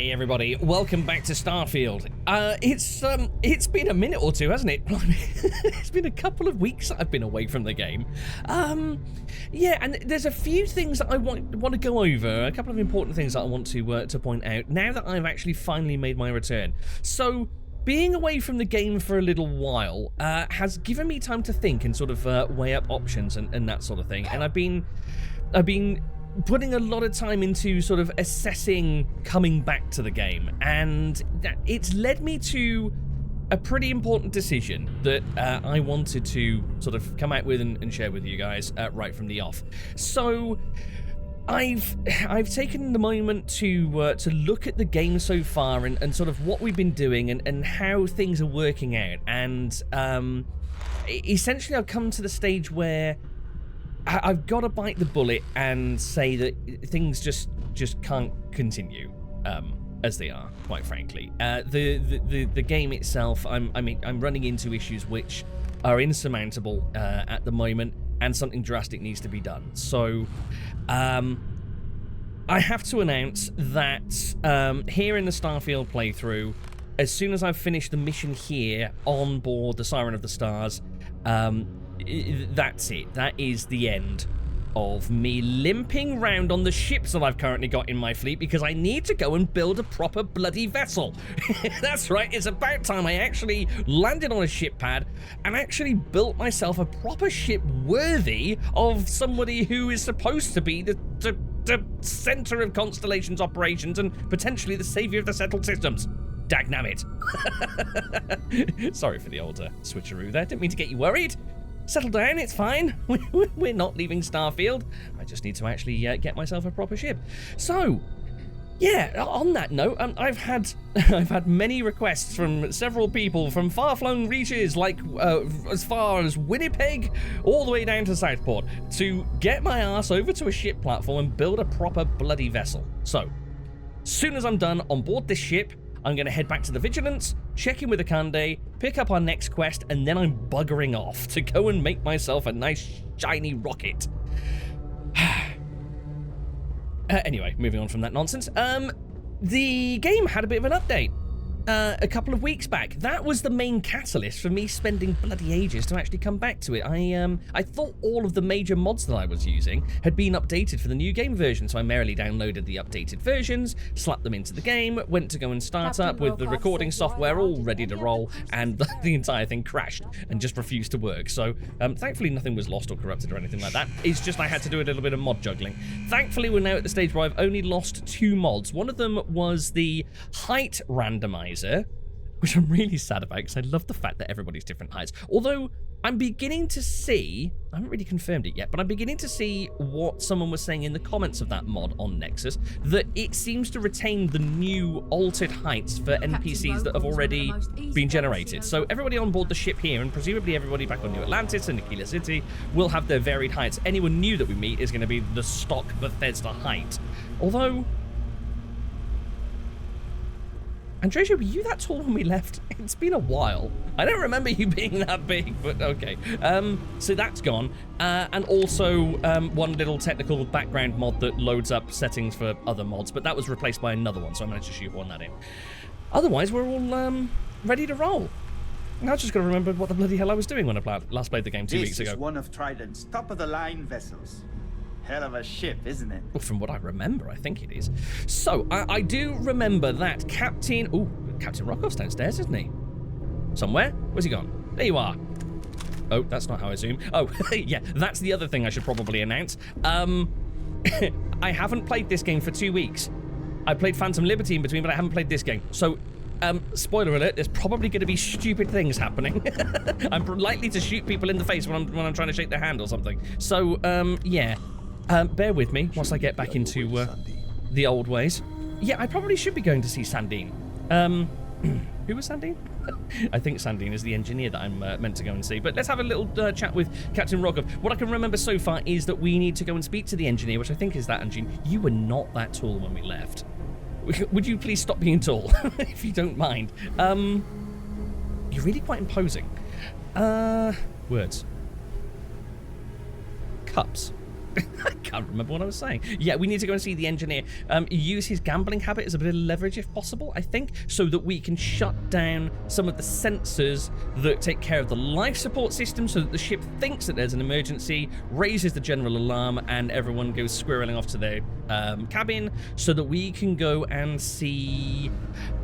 Hey everybody, welcome back to Starfield. It's been a minute or two, hasn't it? It's been a couple of weeks that I've been away from the game. Yeah, and there's a few things that I want to go over, a couple of important things that I want to point out now that I've actually finally made my return. So, being away from the game for a little while has given me time to think and sort of weigh up options and that sort of thing. And I've been putting a lot of time into sort of assessing coming back to the game, and it's led me to a pretty important decision that I wanted to sort of come out with and share with you guys right from the off. So I've taken the moment to look at the game so far and sort of what we've been doing and how things are working out, and essentially I've come to the stage where I've got to bite the bullet and say that things just can't continue as they are, quite frankly. The game itself, I'm running into issues which are insurmountable at the moment, and something drastic needs to be done. So I have to announce that here in the Starfield playthrough, as soon as I've finished the mission here on board the Siren of the Stars, that's it. That is the end of me limping round on the ships that I've currently got in my fleet, because I need to go and build a proper bloody vessel. That's right, it's about time I actually landed on a ship pad and actually built myself a proper ship worthy of somebody who is supposed to be the center of Constellation's operations and potentially the savior of the settled systems. Dagnammit. Sorry for the old switcheroo there, didn't mean to get you worried. Settle down, it's fine. We're not leaving Starfield. I just need to actually get myself a proper ship. So, yeah, on that note, I've had many requests from several people from far-flung reaches, like as far as Winnipeg, all the way down to Southport, to get my ass over to a ship platform and build a proper bloody vessel. So, soon as I'm done on board this ship, I'm going to head back to the Vigilance, check in with Ikande, pick up our next quest, and then I'm buggering off to go and make myself a nice shiny rocket. Anyway, moving on from that nonsense. The game had a bit of an update a couple of weeks back. That was the main catalyst for me spending bloody ages to actually come back to it. I thought all of the major mods that I was using had been updated for the new game version, so I merrily downloaded the updated versions, slapped them into the game, went to go and start up with the recording software all ready to roll, and the entire thing crashed and just refused to work. So thankfully nothing was lost or corrupted or anything like that. It's just I had to do a little bit of mod juggling. Thankfully we're now at the stage where I've only lost 2 mods. One of them was the height randomizer, which I'm really sad about because I love the fact that everybody's different heights. Although I'm beginning to see, I haven't really confirmed it yet, but I'm beginning to see what someone was saying in the comments of that mod on Nexus, that it seems to retain the new altered heights for NPCs that have already been generated. So everybody on board the ship here, and presumably everybody back on New Atlantis and Aquila City, will have their varied heights. Anyone new that we meet is going to be the stock Bethesda height. Although, Andresia, were you that tall when we left? It's been a while. I don't remember you being that big, but okay. So that's gone. And also one little technical background mod that loads up settings for other mods, but that was replaced by another one, so I managed to shoehorn that in. Otherwise, we're all ready to roll. Now I just got to remember what the bloody hell I was doing when I last played the game 2 weeks ago. This is one of Trident's top-of-the-line vessels. Hell of a ship, isn't it? Well, from what I remember, I think it is. So, I do remember that Captain Rokov's downstairs, isn't he? Somewhere? Where's he gone? There you are. Oh, that's not how I zoom. Oh, yeah, that's the other thing I should probably announce. I haven't played this game for 2 weeks. I played Phantom Liberty in between, but I haven't played this game. So, spoiler alert, there's probably going to be stupid things happening. I'm likely to shoot people in the face when I'm trying to shake their hand or something. So, yeah. Bear with me whilst I get back into the old ways. Yeah, I probably should be going to see Sandine. Who was Sandine? I think Sandine is the engineer that I'm meant to go and see. But let's have a little chat with Captain Rokov. What I can remember so far is that we need to go and speak to the engineer, which I think is that engineer. You were not that tall when we left. Would you please stop being tall, if you don't mind? You're really quite imposing. Words. Cups. can't remember what I was saying. Yeah, we need to go and see the engineer. Use his gambling habit as a bit of leverage if possible, I think, so that we can shut down some of the sensors that take care of the life support system so that the ship thinks that there's an emergency, raises the general alarm, and everyone goes squirreling off to their cabin so that we can go and see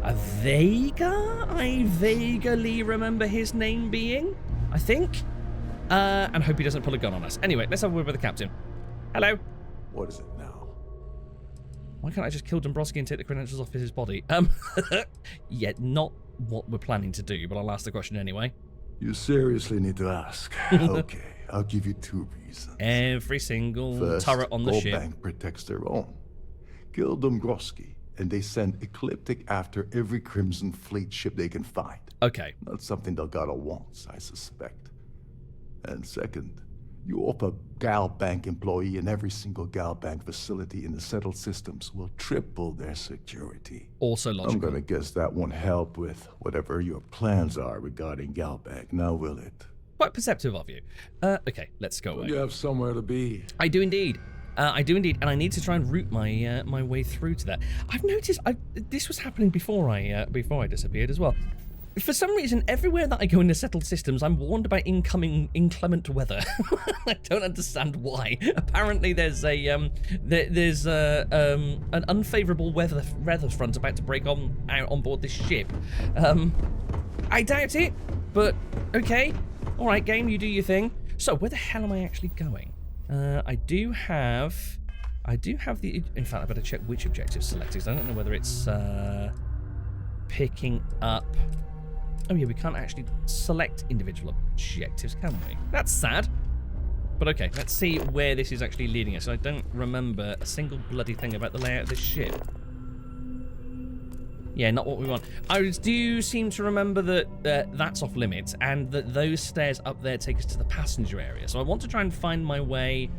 a Vega? I vaguely remember his name being, I think. And hope he doesn't pull a gun on us. Anyway, let's have a word with the captain. Hello. What is it now? Why can't I just kill Dumbrosky and take the credentials off his body? Yeah, not what we're planning to do, but I'll ask the question anyway. You seriously need to ask. Okay, I'll give you 2 reasons. Every single First, turret on the ship. Galbank protects their own. Kill Dumbrosky, and they send Ecliptic after every Crimson Fleet ship they can find. Okay. Not something Delgado wants, I suspect. And second, you offer Galbank employee in every single Galbank facility in the settled systems will triple their security. Also logical. I'm gonna guess that won't help with whatever your plans are regarding Galbank, now will it? Quite perceptive of you. Okay, let's go away. You have somewhere to be. I do indeed. And I need to try and route my my way through to that. I've noticed this was happening before I disappeared as well. For some reason, everywhere that I go in the settled systems, I'm warned about incoming inclement weather. I don't understand why. Apparently, there's an unfavourable weather front about to break out on board this ship. I doubt it, but okay. All right, game, you do your thing. So, where the hell am I actually going? I do have the. In fact, I better check which objective selected, because I don't know whether it's picking up. Oh yeah, we can't actually select individual objectives, can we? That's sad. But okay, let's see where this is actually leading us. I don't remember a single bloody thing about the layout of this ship. Yeah, not what we want. I do seem to remember that that's off limits, and that those stairs up there take us to the passenger area. So I want to try and find my way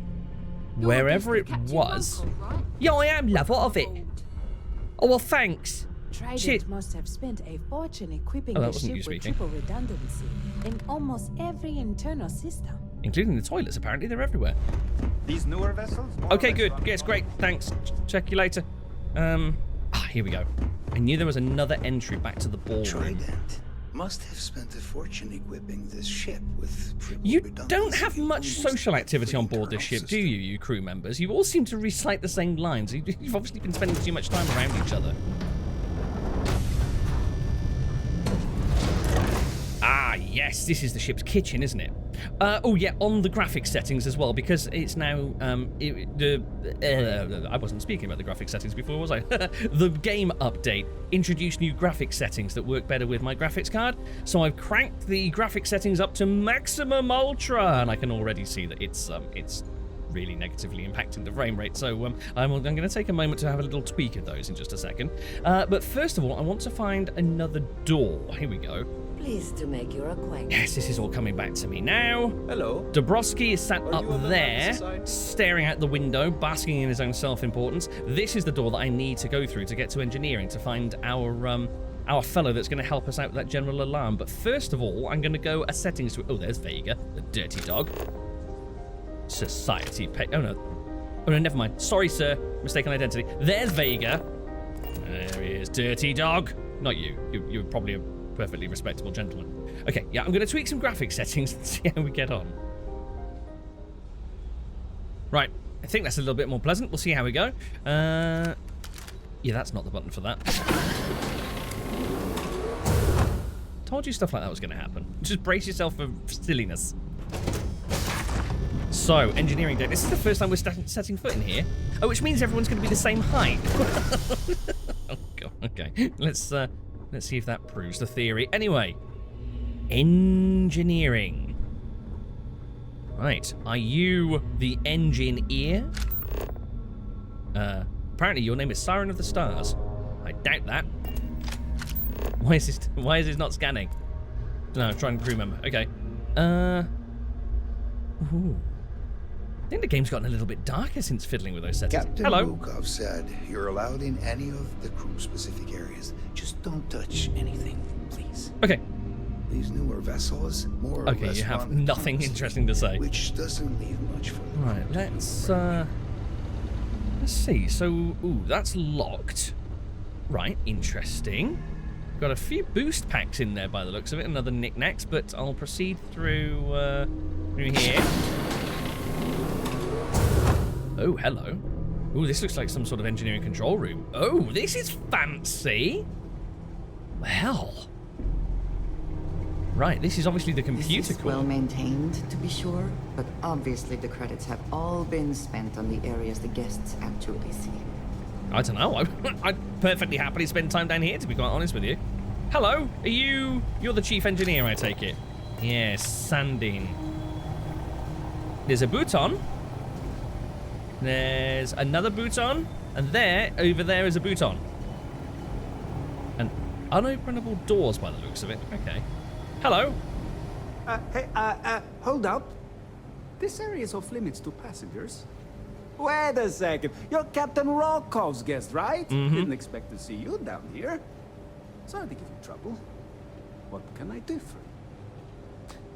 wherever it was. Right? Yeah, I am, love. What of it? Oh, well, thanks. Trident must have spent a fortune equipping the ship with triple redundancy in almost every internal system. Including the toilets, apparently. They're everywhere. These newer vessels? Okay, good. Yes, great. Thanks. Check you later. Here we go. I knew there was another entry back to the ballroom. Trident must have spent a fortune equipping this ship with triple You redundancy don't have in much almost social activity on every board this internal ship, do you, you crew members? You all seem to recite the same lines. You've obviously been spending too much time around each other. Ah, yes, this is the ship's kitchen, isn't it? Oh, yeah, on the graphics settings as well, because it's now, I wasn't speaking about the graphics settings before, was I? The game update introduced new graphics settings that work better with my graphics card, so I've cranked the graphics settings up to maximum ultra, and I can already see that it's really negatively impacting the frame rate, so I'm going to take a moment to have a little tweak of those in just a second. But first of all, I want to find another door. Here we go. Pleased to make your acquaintance. Yes, this is all coming back to me now. Hello. Dumbrosky is sat up you on the there, nice side? staring out the window, basking in his own self-importance. This is the door that I need to go through to get to engineering, to find our fellow that's going to help us out with that general alarm. But first of all, I'm going to go a settings to... Oh, there's Vega, the dirty dog. Society pay... Oh, no, never mind. Sorry, sir. Mistaken identity. There's Vega. There he is, dirty dog. Not you. You're probably a perfectly respectable gentleman. Okay, yeah, I'm going to tweak some graphics settings and see how we get on. Right, I think that's a little bit more pleasant. We'll see how we go. Yeah, that's not the button for that. Told you stuff like that was going to happen. Just brace yourself for silliness. So, engineering day. This is the first time we're setting foot in here. Oh, which means everyone's going to be the same height. Oh, God. Okay, let's see if that proves the theory. Anyway, engineering. Right, are you the engineer? Apparently your name is Siren of the Stars. I doubt that. Why is this not scanning? No, I'm trying to crew member. Okay. Ooh. I think the game's gotten a little bit darker since fiddling with those settings. Captain Hello. Rokov said you're allowed in any of the crew-specific areas. Just don't touch anything, please. Okay. These newer vessels, more or Okay, less you have run nothing autonomously, interesting to say. which doesn't leave much for the Right, let's Let's see. So, ooh, that's locked. Right, interesting. Got a few boost packs in there by the looks of it, another knickknacks, but I'll proceed through here. Oh, hello. Ooh, this looks like some sort of engineering control room. Oh, this is fancy. Well. Right, this is obviously the computer This is core. well maintained, to be sure, but obviously the credits have all been spent on the areas the guests actually see. I don't know. I'd perfectly happily spend time down here, to be quite honest with you. Hello, are you... You're the chief engineer, I take it? Yes, sanding. There's a bouton. There's another bouton. And there, over there is a bouton. And unopenable doors by the looks of it. Okay. Hello. Hey, hold up. This area is off limits to passengers. Wait a second. You're Captain Rokov's guest, right? Didn't expect to see you down here. Sorry to give you trouble. What can I do for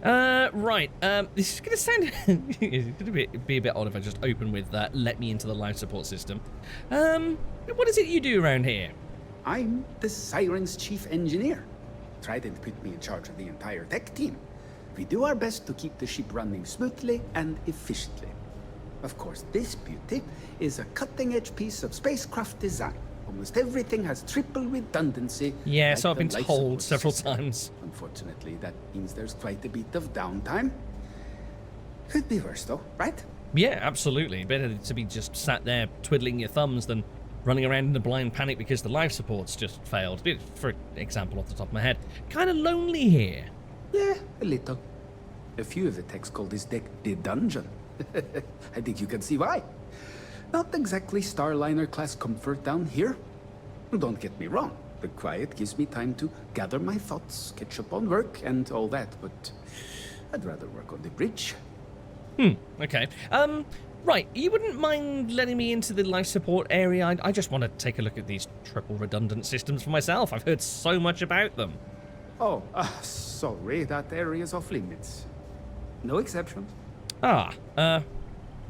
you? Right. This is gonna sound... it's gonna be a bit odd if I just open with let me into the life support system. What is it you do around here? I'm the Siren's chief engineer. Trident put me in charge of the entire tech team. We do our best to keep the ship running smoothly and efficiently. Of course, this beauty is a cutting-edge piece of spacecraft design. Almost everything has triple redundancy. Yes, like I've been the life told support several system. times. Unfortunately, that means there's quite a bit of downtime. Could be worse, though, right? Yeah, absolutely. Better to be just sat there twiddling your thumbs than running around in a blind panic because the life support's just failed. For example, off the top of my head. Kind of lonely here. Yeah, a little. A few of the techs call this deck the dungeon. I think you can see why. Not exactly Starliner-class comfort down here. Don't get me wrong. The quiet gives me time to gather my thoughts, catch up on work, and all that, but I'd rather work on the bridge. Okay. Right, you wouldn't mind letting me into the life support area? I just want to take a look at these triple redundant systems for myself. I've heard so much about them. Oh, sorry, that area's off limits. No exceptions.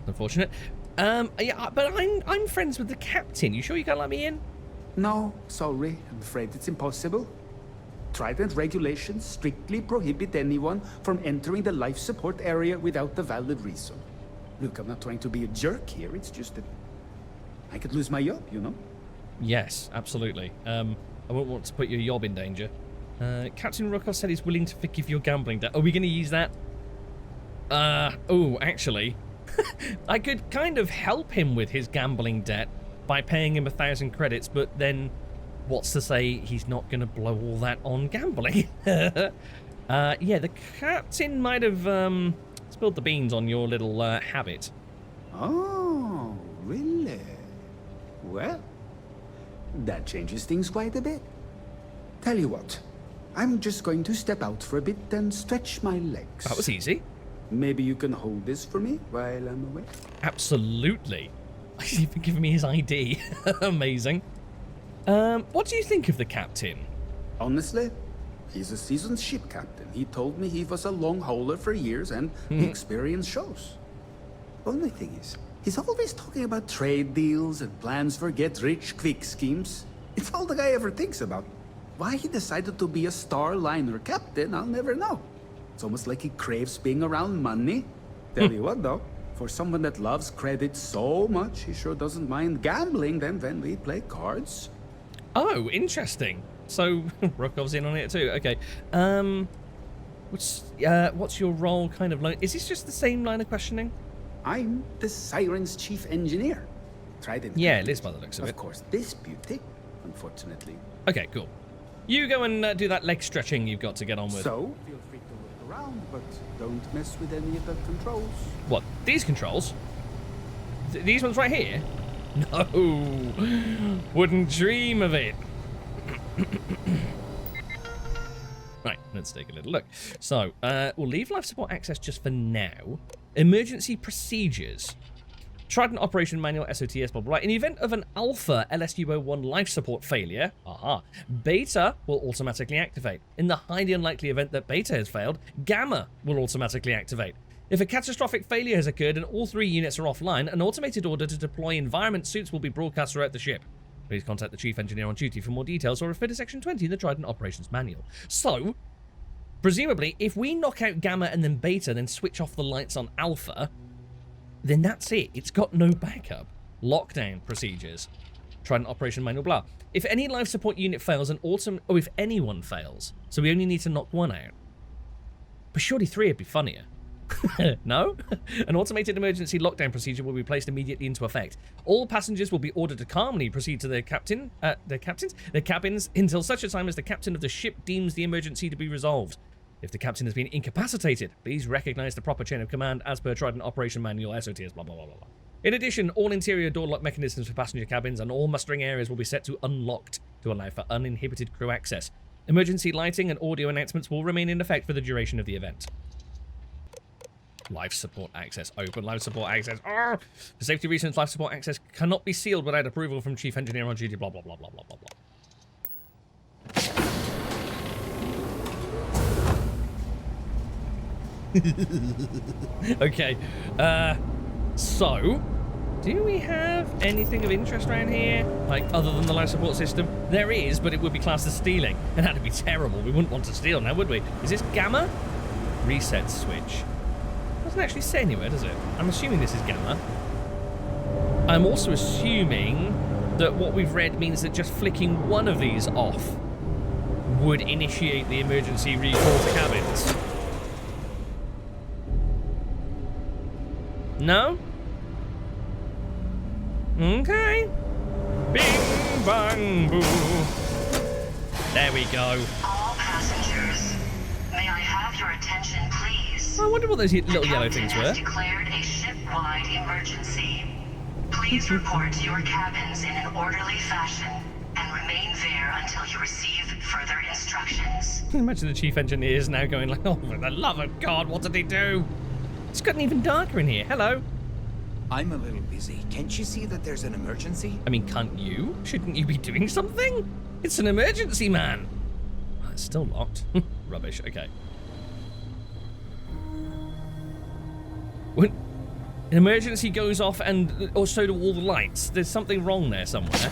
Unfortunate. Yeah, but I'm friends with the captain. You sure you can't let me in? No, sorry, I'm afraid it's impossible. Trident regulations strictly prohibit anyone from entering the life support area without a valid reason. Look, I'm not trying to be a jerk here, it's just that I could lose my job, you know? Yes, absolutely. I won't want to put your job in danger. Captain Rokov said he's willing to forgive your gambling debt. Are we going to use that? Oh, actually, I could kind of help him with his gambling debt by paying him 1,000 credits, but then what's to say he's not going to blow all that on gambling? Yeah, the captain might have spilled the beans on your little habit. Oh, really? Well, that changes things quite a bit. Tell you what, I'm just going to step out for a bit and stretch my legs. That was easy. Maybe you can hold this for me while I'm away? Absolutely. He's even given me his ID. Amazing. What do you think of the captain? Honestly, he's a seasoned ship captain. He told me he was a long hauler for years, and the experience shows. Only thing is, he's always talking about trade deals and plans for get-rich-quick schemes. It's all the guy ever thinks about. Why he decided to be a Starliner captain, I'll never know. It's almost like he craves being around money. Tell you what, though, for someone that loves credit so much, he sure doesn't mind gambling then when we play cards. Oh, interesting. So, Rokov's in on it too. Okay. What's your role kind of like? Is this just the same line of questioning? I'm the Siren's chief engineer. Trident. Yeah, it is by the looks of it. Of course, this beauty, unfortunately. Okay, cool. You go and do that leg stretching you've got to get on with. So, feel free to look around, but don't mess with any of the controls. What, these controls? These ones right here? No, wouldn't dream of it. Right, let's take a little look. So, we'll leave life support access just for now. Emergency procedures. Trident Operation Manual, SOTS, blah, blah, blah. In the event of an Alpha LSU-01 life support failure, Beta will automatically activate. In the highly unlikely event that Beta has failed, Gamma will automatically activate. If a catastrophic failure has occurred and all 3 units are offline, an automated order to deploy environment suits will be broadcast throughout the ship. Please contact the chief engineer on duty for more details or refer to section 20 in the Trident Operations Manual. So, presumably, if we knock out Gamma and then Beta, then switch off the lights on Alpha, then that's it. It's got no backup. Lockdown procedures. Trident Operation Manual, blah. If any life support unit fails, if anyone fails, so we only need to knock 1 out. But surely 3 would be funnier. No? An automated emergency lockdown procedure will be placed immediately into effect. All passengers will be ordered to calmly proceed to their cabins until such a time as the captain of the ship deems the emergency to be resolved. If the captain has been incapacitated, please recognize the proper chain of command as per Trident Operation Manual, SOTS, blah, blah, blah, blah, blah. In addition, all interior door lock mechanisms for passenger cabins and all mustering areas will be set to unlocked to allow for uninhibited crew access. Emergency lighting and audio announcements will remain in effect for the duration of the event. Life support access. Open life support access. For safety reasons, life support access cannot be sealed without approval from chief engineer on duty, blah, blah, blah, blah, blah, blah, blah. Okay, so, do we have anything of interest around here? Like, other than the life support system? There is, but it would be classed as stealing. And that'd be terrible. We wouldn't want to steal now, would we? Is this Gamma? Reset switch. Doesn't actually say anywhere, does it? I'm assuming this is Gamma. I'm also assuming that what we've read means that just flicking one of these off would initiate the emergency recall to cabins. No? Okay. Bing, bang, boo. There we go. All passengers, may I have your attention, please? I wonder what those little yellow things were. The captain has declared a ship-wide emergency. Please report to your cabins in an orderly fashion and remain there until you receive further instructions. Imagine the chief engineer is now going like, oh, for the love of God, what did he do? It's gotten even darker in here. Hello. I'm a little busy. Can't you see that there's an emergency? I mean, can't you? Shouldn't you be doing something? It's an emergency, man. Oh, it's still locked. Rubbish. Okay. When an emergency goes off and so do all the lights. There's something wrong there somewhere.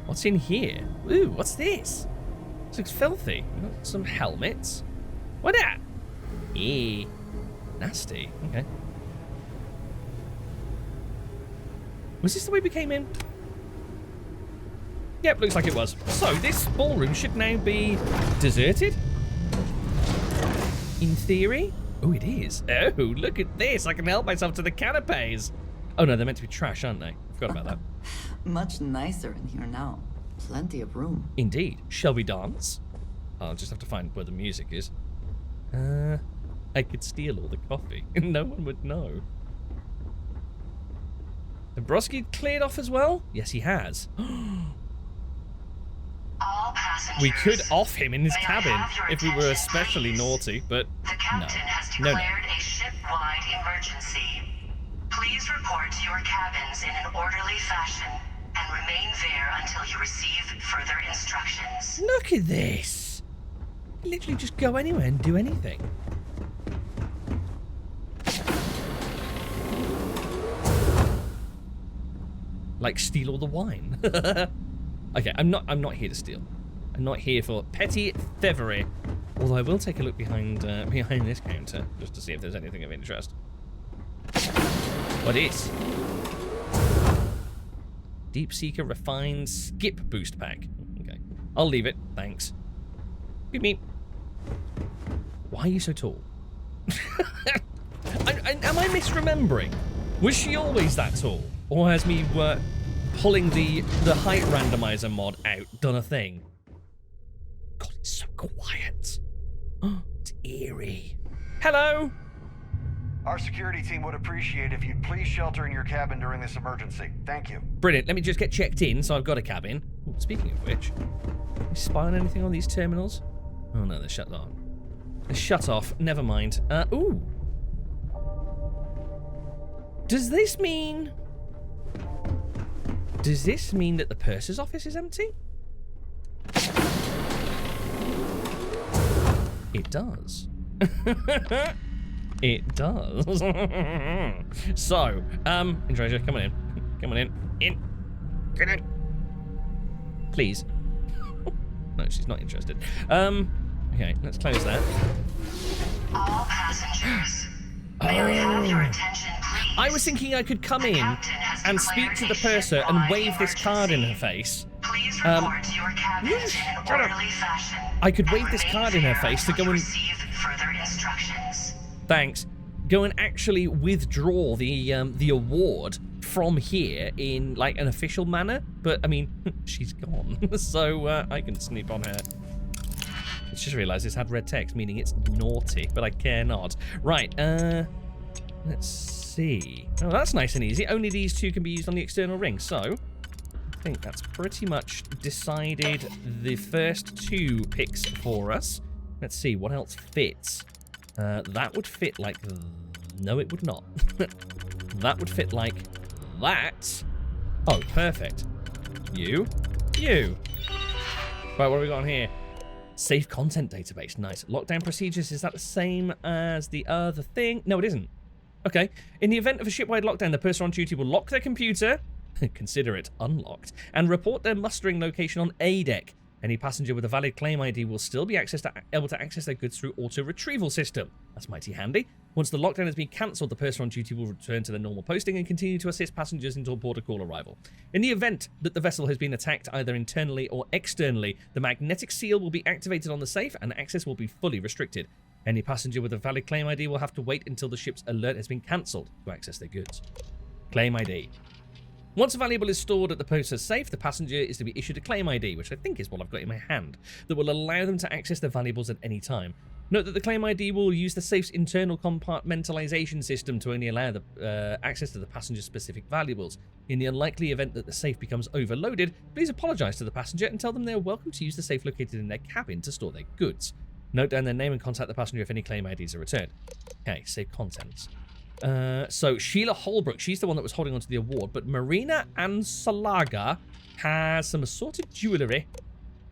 What's in here? Ooh, what's this? This looks filthy. We've got some helmets. What that? Nasty. Okay. Was this the way we came in? Yep, looks like it was. So, this ballroom should now be deserted? In theory? Oh, it is. Oh, look at this. I can help myself to the canapes. Oh, no, they're meant to be trash, aren't they? Forgot about that. Much nicer in here now. Plenty of room. Indeed. Shall we dance? I'll just have to find where the music is. I could steal all the coffee. No one would know. Dumbrosky cleared off as well? Yes, he has. All passengers, we could off him in his cabin if we were especially naughty, but the captain has declared a ship-wide emergency. Please report to your cabins in an orderly fashion and remain there until you receive further instructions. Look at this. Literally just go anywhere and do anything. Like steal all the wine. Okay, I'm not here to steal. I'm not here for petty thievery. Although I will take a look behind this counter just to see if there's anything of interest. What is? Deep Seeker Refined Skip Boost Pack. Okay, I'll leave it. Thanks. Good meet. Why are you so tall? Am I misremembering? Was she always that tall? Or has me pulling the height randomizer mod out done a thing? God, it's so quiet. It's eerie. Hello? Our security team would appreciate if you'd please shelter in your cabin during this emergency. Thank you. Brilliant. Let me just get checked in, so I've got a cabin. Ooh, speaking of which, can you spy on anything on these terminals? Oh no, they're shut off. They're shut off. Never mind. Ooh. Does this mean that the purser's office is empty? It does. It does. So, Treasure, come on in. Come on in. In. Get in. Please. No, she's not interested. Okay, let's close that. All passengers, may I have your attention, please? I was thinking I could come in and speak to the purser and wave this card in her face. Please report to your cabins in an orderly fashion. I could wave this card in her face to go and receive further instructions. Thanks. Go and actually withdraw the award from here in like an official manner, but I mean she's gone, so I can snoop on her. I just realised this had red text, meaning it's naughty, but I care not. Right, let's see. Oh, that's nice and easy. Only these two can be used on the external ring, so I think that's pretty much decided the first two picks for us. Let's see, what else fits? That would fit like... No, it would not. That would fit like that. Oh, perfect. You. Right, what have we got on here? Safe content database. Nice. Lockdown procedures. Is that the same as the other thing? No, it isn't. Okay. In the event of a shipwide lockdown, the person on duty will lock their computer, consider it unlocked, and report their mustering location on A deck. Any passenger with a valid claim ID will still be able to access their goods through auto-retrieval system. That's mighty handy. Once the lockdown has been cancelled, the person on duty will return to their normal posting and continue to assist passengers until port of call arrival. In the event that the vessel has been attacked either internally or externally, the magnetic seal will be activated on the safe and access will be fully restricted. Any passenger with a valid claim ID will have to wait until the ship's alert has been cancelled to access their goods. Claim ID. Once a valuable is stored at the purser's safe, the passenger is to be issued a claim ID, which I think is what I've got in my hand, that will allow them to access their valuables at any time. Note that the claim ID will use the safe's internal compartmentalization system to only allow the access to the passenger's specific valuables. In the unlikely event that the safe becomes overloaded, please apologise to the passenger and tell them they are welcome to use the safe located in their cabin to store their goods. Note down their name and contact the passenger if any claim IDs are returned. Okay, save contents. So Sheila Holbrook, she's the one that was holding onto the award, but Marina Ansalaga has some assorted jewellery.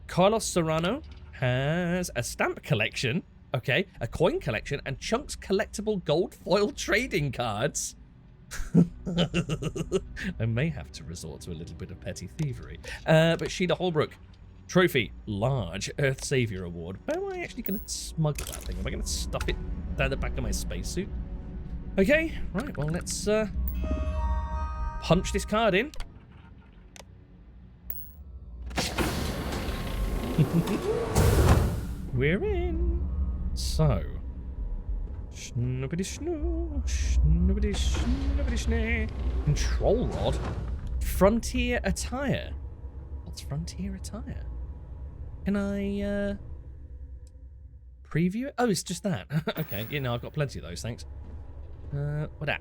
Carlos Serrano has a stamp collection, okay, a coin collection, and Chunk's collectible gold foil trading cards. I may have to resort to a little bit of petty thievery. But Sheila Holbrook, trophy, large Earth Savior Award. Where am I actually going to smuggle that thing? Am I going to stuff it down the back of my spacesuit? Okay, right, well, let's punch this card in. We're in. So, schnoobity-snoo, schnoobity-schnoobity-snee. Control rod. Frontier attire. What's frontier attire? Can I, preview it? Oh, it's just that. Okay, you know, I've got plenty of those, thanks. What that?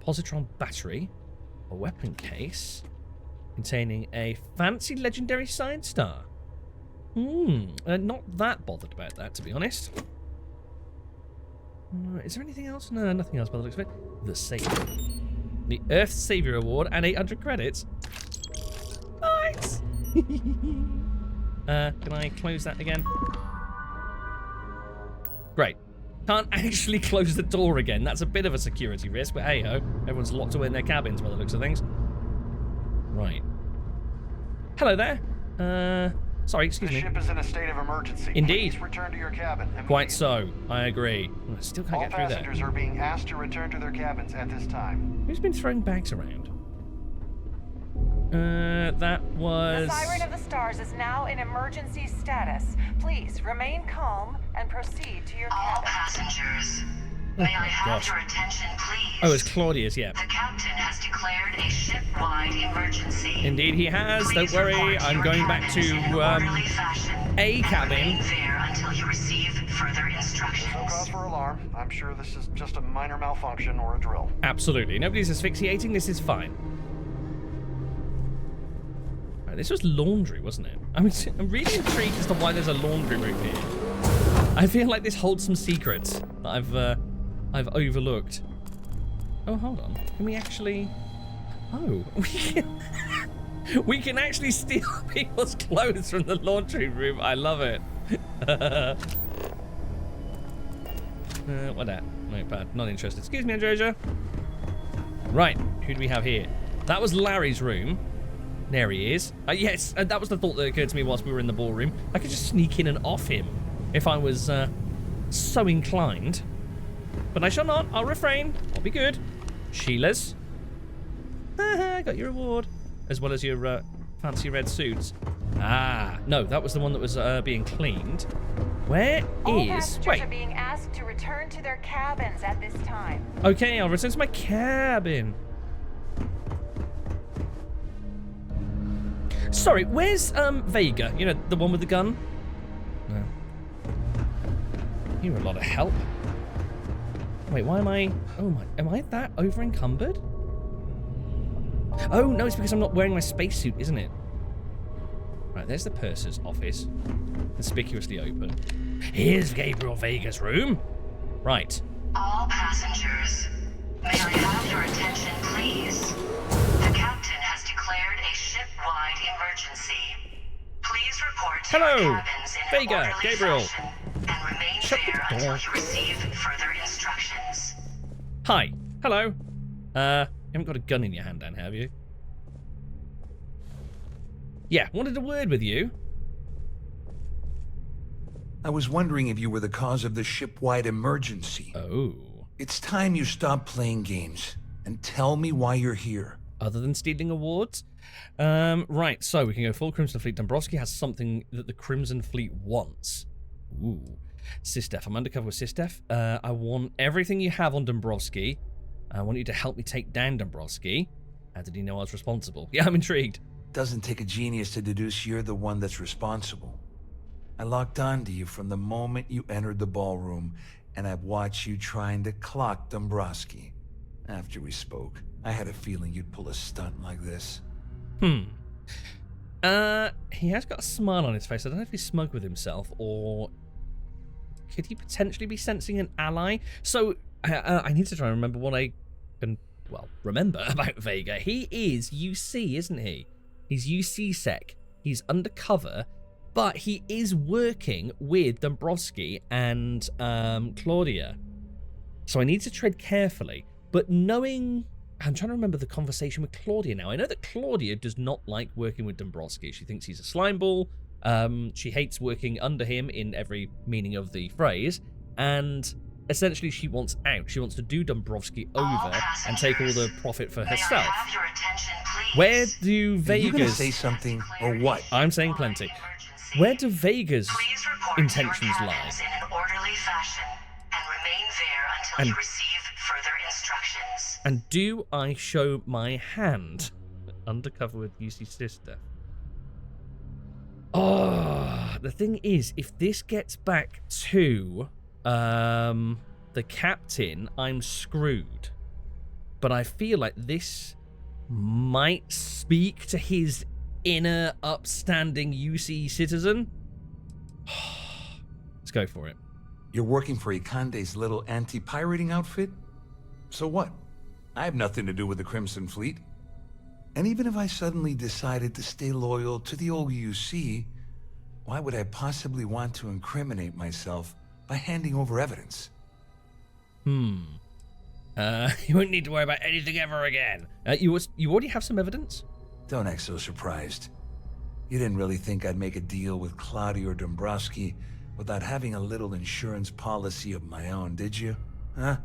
Positron battery, a weapon case containing a fancy legendary science star. Not that bothered about that, to be honest. Is there anything else? No, nothing else by the looks of it. The Savior. The Earth Savior Award and 800 credits. Nice! Can I close that again? Great. Can't actually close the door again. That's a bit of a security risk, but hey-ho. Everyone's locked away in their cabins by the looks of things. Right. Hello there. Sorry, excuse me. The ship is in a state of emergency. Indeed. Please return to your cabin. Quite so. I agree. I still can't get through there. All passengers are being asked to return to their cabins at this time. Who's been throwing bags around? That was... The Siren of the Stars is now in emergency status. Please remain calm and proceed to your cabin. All passengers, may I have your attention, please? Oh, it's Claudia's, yeah. The captain has declared a ship-wide emergency. Indeed he has. Please don't worry. I'm going back to A cabin. Remain there until you receive further instructions. No cause for alarm. I'm sure this is just a minor malfunction or a drill. Absolutely. Nobody's asphyxiating. This is fine. This was laundry, wasn't it? I'm really intrigued as to why there's a laundry room here. I feel like this holds some secrets that I've overlooked. Oh, hold on. Can we actually... Oh, we can actually steal people's clothes from the laundry room. I love it. What that? Notepad. Not interested. Excuse me, Androsia. Right. Who do we have here? That was Larry's room. There he is. Yes, that was the thought that occurred to me whilst we were in the ballroom. I could just sneak in and off him if I was so inclined. But I shall not. I'll refrain. I'll be good. Sheila's. Got your reward. As well as your fancy red suits. Ah, no, that was the one that was being cleaned. Where All is... passengers Wait. are being asked to return to their cabins at this time. Okay, I'll return to my cabin. Sorry, where's Vega? You know, the one with the gun? No. You were a lot of help. Wait, why am I... Oh my... Am I that over encumbered? Oh, no, it's because I'm not wearing my spacesuit, isn't it? Right, there's the purser's office. Conspicuously open. Here's Gabriel Vega's room. Right. All passengers, may I have your attention, please? The captain has declared a ship-wide emergency. Please report to your cabins in Vega, an orderly Gabriel. fashion and remain Shut there the door. until you receive further instructions. Hi. Hello. You haven't got a gun in your hand, Dan, have you? Yeah, wanted a word with you. I was wondering if you were the cause of the ship-wide emergency. Oh. It's time you stop playing games and tell me why you're here. Other than stealing awards? Right, so we can go full Crimson Fleet. Dumbrosky has something that the Crimson Fleet wants. Ooh. Sistef. I'm undercover with Sistef. I want everything you have on Dumbrosky. I want you to help me take down Dumbrosky. How did he know I was responsible? Yeah, I'm intrigued. Doesn't take a genius to deduce you're the one that's responsible. I locked on to you from the moment you entered the ballroom, and I've watched you trying to clock Dumbrosky. After we spoke, I had a feeling you'd pull a stunt like this. He has got a smile on his face. I don't know if he's smug with himself, or could he potentially be sensing an ally? So, I need to try and remember what I can, well, remember about Vega. He is UC, isn't he? He's UC Sec. He's undercover, but he is working with Dumbrosky and Claudia. So I need to tread carefully. But knowing... I'm trying to remember the conversation with Claudia now. I know that Claudia does not like working with Dumbrosky. She thinks he's a slimeball. She hates working under him in every meaning of the phrase. And essentially she wants out. She wants to do Dumbrosky over and take all the profit for herself. Where do Vega's... Are you gonna say something or what? I'm saying plenty. Where do Vega's intentions lie? In an orderly fashion and remain there until you receive further instructions. And do I show my hand undercover with UC Sister? Oh, the thing is, if this gets back to the captain, I'm screwed. But I feel like this might speak to his inner upstanding UC citizen. Let's go for it. You're working for Ikande's little anti-pirating outfit? So what? I have nothing to do with the Crimson Fleet. And even if I suddenly decided to stay loyal to the old UC, why would I possibly want to incriminate myself by handing over evidence? You won't need to worry about anything ever again. You already have some evidence? Don't act so surprised. You didn't really think I'd make a deal with Claudia or Dumbrosky without having a little insurance policy of my own, did you? Huh?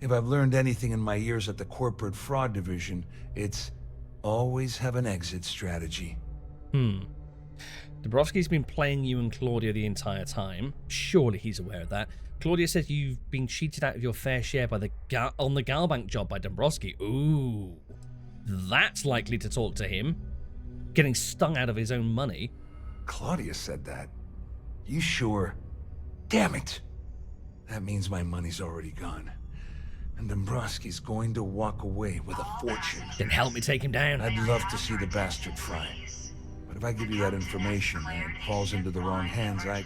If I've learned anything in my years at the corporate fraud division, it's always have an exit strategy. Dumbrosky's been playing you and Claudia the entire time. Surely he's aware of that. Claudia says you've been cheated out of your fair share by on the Galbank job by Dumbrosky. Ooh, that's likely to talk to him. Getting stung out of his own money. Claudia said that. You sure? Damn it! That means my money's already gone. And Dumbrosky's going to walk away with a fortune. Then help me take him down. I'd love to see the bastard fry. But if I give you that information and it falls into the wrong hands, I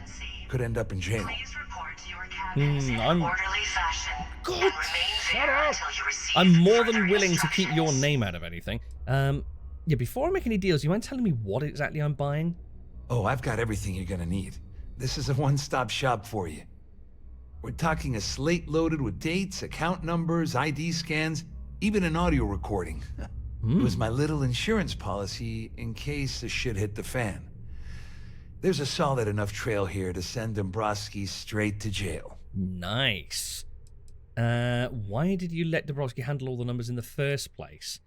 could end up in jail. God, shut up! I'm more than willing to keep your name out of anything. Yeah, before I make any deals, you mind telling me what exactly I'm buying? Oh, I've got everything you're gonna need. This is a one-stop shop for you. We're talking a slate loaded with dates, account numbers, ID scans, even an audio recording. It was my little insurance policy in case the shit hit the fan. There's a solid enough trail here to send Dumbrosky straight to jail. Nice. Why did you let Dumbrosky handle all the numbers in the first place?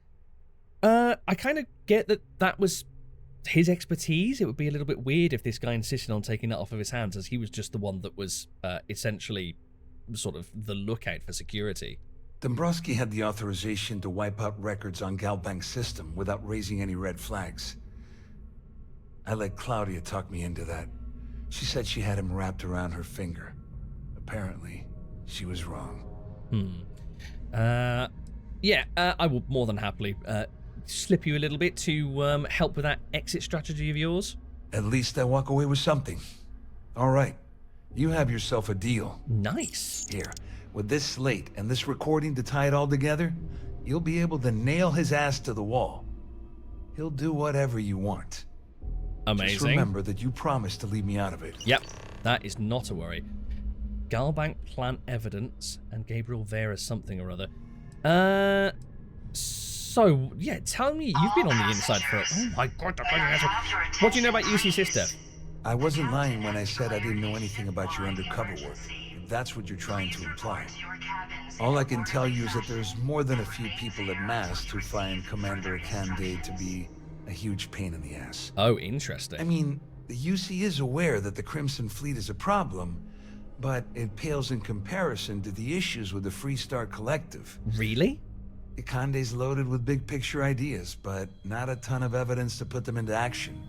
I kind of get that was his expertise. It would be a little bit weird if this guy insisted on taking that off of his hands, as he was just the one that was essentially sort of the lookout for security. Dumbrosky had the authorization to wipe out records on Galbank's system without raising any red flags. I let Claudia talk me into that. She said she had him wrapped around her finger. Apparently, she was wrong. Yeah, I will more than happily slip you a little bit to help with that exit strategy of yours. At least I walk away with something. All right, you have yourself a deal. Nice. Here, with this slate and this recording to tie it all together, you'll be able to nail his ass to the wall. He'll do whatever you want. Amazing. Just remember that you promised to leave me out of it. Yep, that is not a worry. Galbank plant evidence and Gabriel Vera something or other. So, yeah, tell me, you've been on the inside for it. Oh my god, what do you know about UC Sister? I wasn't lying when I said I didn't know anything about your undercover work. If that's what you're trying to imply. All I can tell you is that there's more than a few people at Mast who find Commander Ikande to be a huge pain in the ass. Oh, interesting. I mean, the UC is aware that the Crimson Fleet is a problem, but it pales in comparison to the issues with the Freestar Collective. Really? Ikande's loaded with big picture ideas, but not a ton of evidence to put them into action.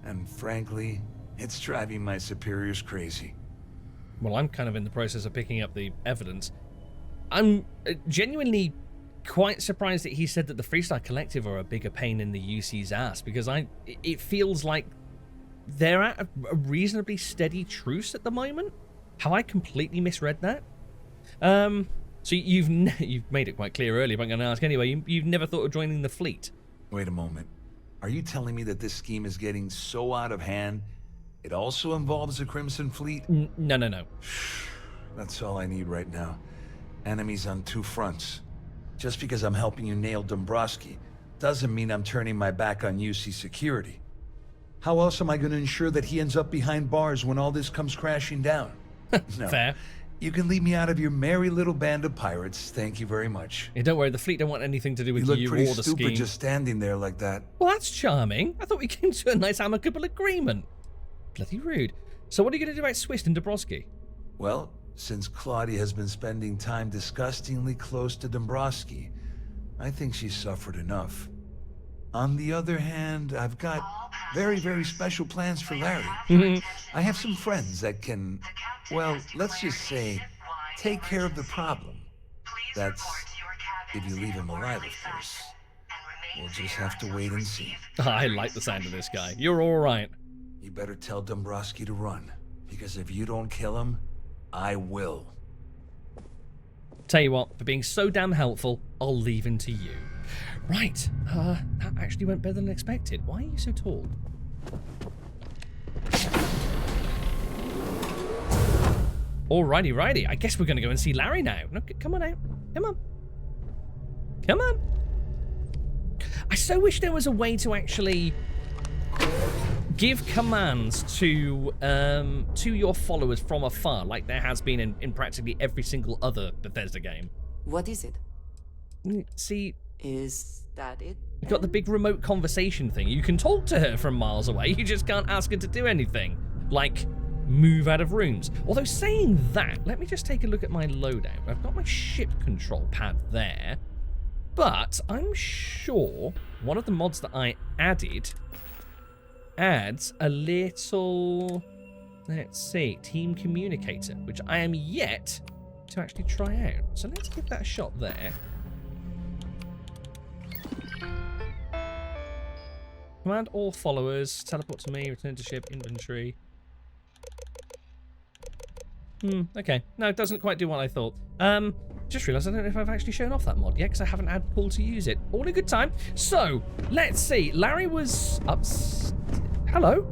And frankly, it's driving my superiors crazy. Well, I'm kind of in the process of picking up the evidence. I'm genuinely quite surprised that he said that the Freestar Collective are a bigger pain in the UC's ass, because it feels like they're at a reasonably steady truce at the moment. Have I completely misread that? So you've made it quite clear earlier, but I'm going to ask anyway, you've never thought of joining the fleet? Wait a moment. Are you telling me that this scheme is getting so out of hand, it also involves the Crimson Fleet? No. That's all I need right now. Enemies on two fronts. Just because I'm helping you nail Dumbrosky doesn't mean I'm turning my back on UC security. How else am I going to ensure that he ends up behind bars when all this comes crashing down? No. Fair. You can leave me out of your merry little band of pirates. Thank you very much. Yeah, don't worry, the fleet don't want anything to do with you or the scheme. You look pretty stupid just standing there like that. Well, that's charming. I thought we came to a nice amicable agreement. Bloody rude. So what are you going to do about Swift and Dumbrosky? Well, since Claudia has been spending time disgustingly close to Dumbrosky, I think she's suffered enough. On the other hand, I've got very, very special plans for Larry. I have some friends that can, well, let's just say, take care of the problem. That's if you leave him alive, of course. We'll just have to wait and see. I like the sound of this guy. You're all right. You better tell Dumbrosky to run, because if you don't kill him, I will. Tell you what, for being so damn helpful, I'll leave him to you. Right, that actually went better than expected. Why are you so tall? Alrighty. I guess we're going to go and see Larry now. No, come on out. Come on. I so wish there was a way to actually give commands to your followers from afar, like there has been in practically every single other Bethesda game. What is it? See, is that it? You've got the big remote conversation thing. You can talk to her from miles away. You just can't ask her to do anything, like move out of rooms. Although saying that, let me just take a look at my loadout. I've got my ship control pad there, but I'm sure one of the mods that I added adds a little, let's see, team communicator, which I am yet to actually try out. So let's give that a shot there. Command all followers, teleport to me, return to ship, inventory. Okay. No, it doesn't quite do what I thought. Just realised I don't know if I've actually shown off that mod yet, because I haven't had Paul to use it. All in good time. So, let's see. Larry was up... Hello?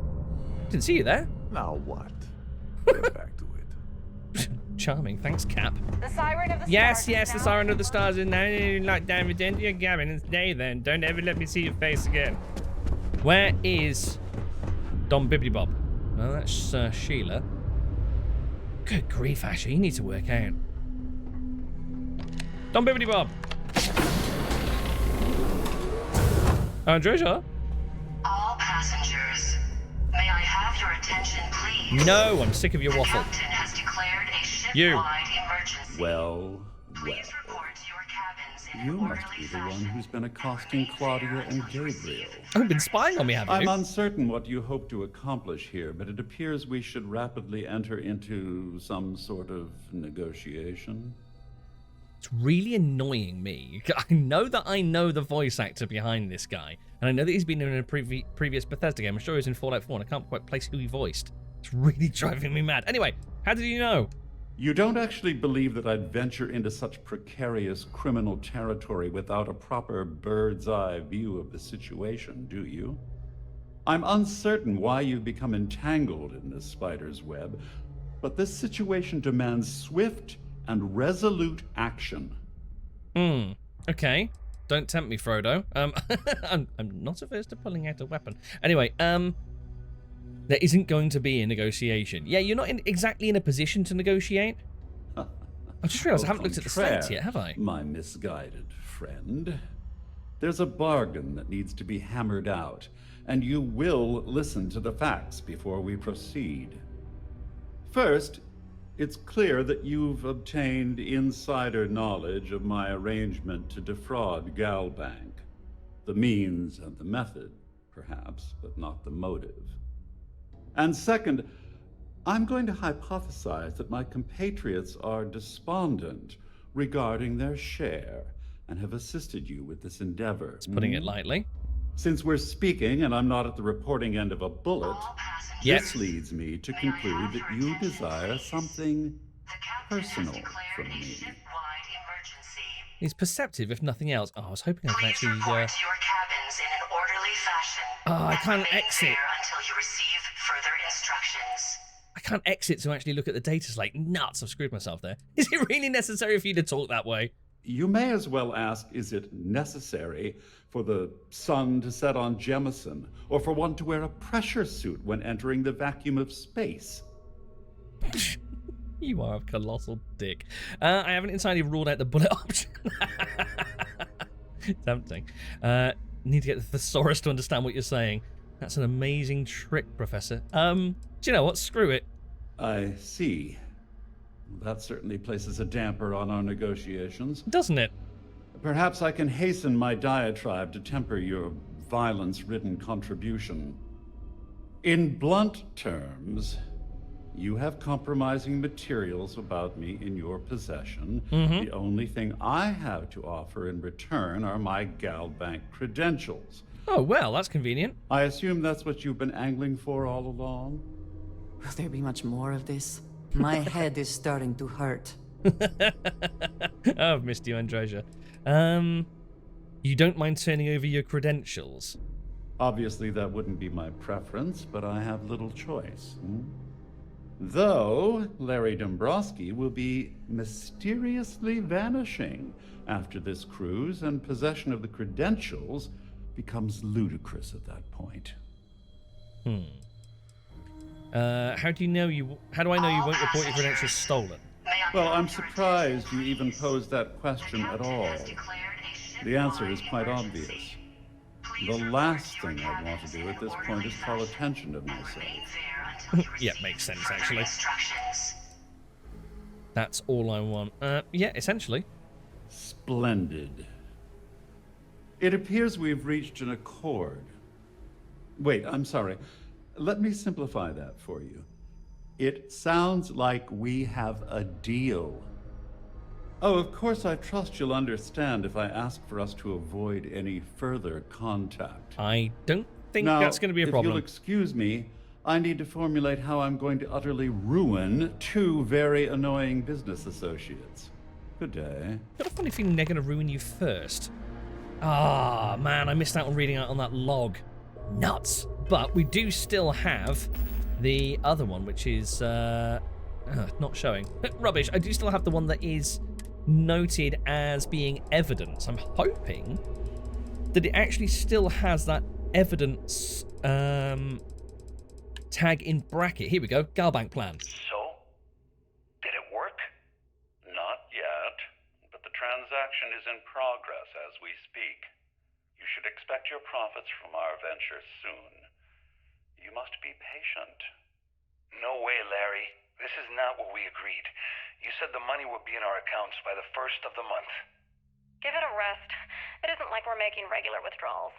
Didn't see you there. Now what? Get back to it. Charming. Thanks, Cap. The Siren of the Yes, Stars. yes, the Siren of the Stars is now like down return to your cabin and stay then. Don't ever let me see your face again. Where is Dom Bibbidi Bob? Well, that's Sheila. Good grief, Asher, you need to work out. Dom Bibbidi Bob. Andreja? All passengers, may I have your attention, please? No, I'm sick of your waffle. The captain has declared a ship-wide emergency. Well. Please report to your cabins in You an must orderly be the one fashion. who's been accosting Claudia and Gabriel. Oh, you've been spying on me, have you? I'm uncertain what you hope to accomplish here, but it appears we should rapidly enter into some sort of negotiation. It's really annoying me. I know that I know the voice actor behind this guy, and I know that he's been in a previous Bethesda game. I'm sure he was in Fallout 4, and I can't quite place who he voiced. It's really driving me mad. Anyway, how did you know? You don't actually believe that I'd venture into such precarious criminal territory without a proper bird's-eye view of the situation, do you? I'm uncertain why you've become entangled in this spider's web, but this situation demands swift and resolute action. Okay. Don't tempt me, Frodo. I'm not averse to pulling out a weapon. Anyway, there isn't going to be a negotiation. Yeah, you're not exactly in a position to negotiate. I just realized I haven't looked at the stats yet, have I? My misguided friend. There's a bargain that needs to be hammered out, and you will listen to the facts before we proceed. First, it's clear that you've obtained insider knowledge of my arrangement to defraud Galbank. The means and the method, perhaps, but not the motive. And second, I'm going to hypothesize that my compatriots are despondent regarding their share and have assisted you with this endeavor. It's putting it lightly. Since we're speaking and I'm not at the reporting end of a bullet, this leads me to conclude that you desire something personal from me. He's perceptive, if nothing else. Oh, I was hoping I could actually. Report to your cabins in an orderly fashion. Oh, I can't Remain exit. there until you receive further instructions. I can't exit to actually look at the data. It's like nuts. I've screwed myself there. Is it really necessary for you to talk that way? You may as well ask, is it necessary for the sun to set on Jemison, or for one to wear a pressure suit when entering the vacuum of space? You are a colossal dick. I haven't entirely ruled out the bullet option. Tempting. Need to get the thesaurus to understand what you're saying. That's an amazing trick, Professor. Do you know what? Screw it. I see. That certainly places a damper on our negotiations. Doesn't it? Perhaps I can hasten my diatribe to temper your violence-ridden contribution. In blunt terms, you have compromising materials about me in your possession. The only thing I have to offer in return are my Galbank credentials. Oh, well, that's convenient. I assume that's what you've been angling for all along? Will there be much more of this? My head is starting to hurt. Oh, I've missed you, Andreja. You don't mind turning over your credentials? Obviously, that wouldn't be my preference, but I have little choice. Though, Larry Dumbrosky will be mysteriously vanishing after this cruise, and possession of the credentials becomes ludicrous at that point. How do I know you won't report your credentials stolen? Well, I'm surprised you even posed that question at all. The answer is quite obvious. The last thing I want to do at this point is call attention to myself. Yeah, makes sense, actually. That's all I want. Yeah, essentially. Splendid. It appears we've reached an accord. Wait, I'm sorry. Let me simplify that for you. It sounds like we have a deal. Oh, of course, I trust you'll understand if I ask for us to avoid any further contact. I don't think that's going to be a problem. If you'll excuse me, I need to formulate how I'm going to utterly ruin two very annoying business associates. Good day. I've got a funny feeling they're going to ruin you first. Ah, man, I missed out on reading out on that log. Nuts. But we do still have the other one, which is Not showing. Rubbish. I do still have the one that is noted as being evidence. I'm hoping that it actually still has that evidence tag in bracket. Here we go. Galbank plan. So? Did it work? Not yet, but the transaction is in progress as we speak. You should expect your profits from our venture soon. You must be patient. No way, Larry. This is not what we agreed. You said the money would be in our accounts by the 1st of the month. Give it a rest. It isn't like we're making regular withdrawals.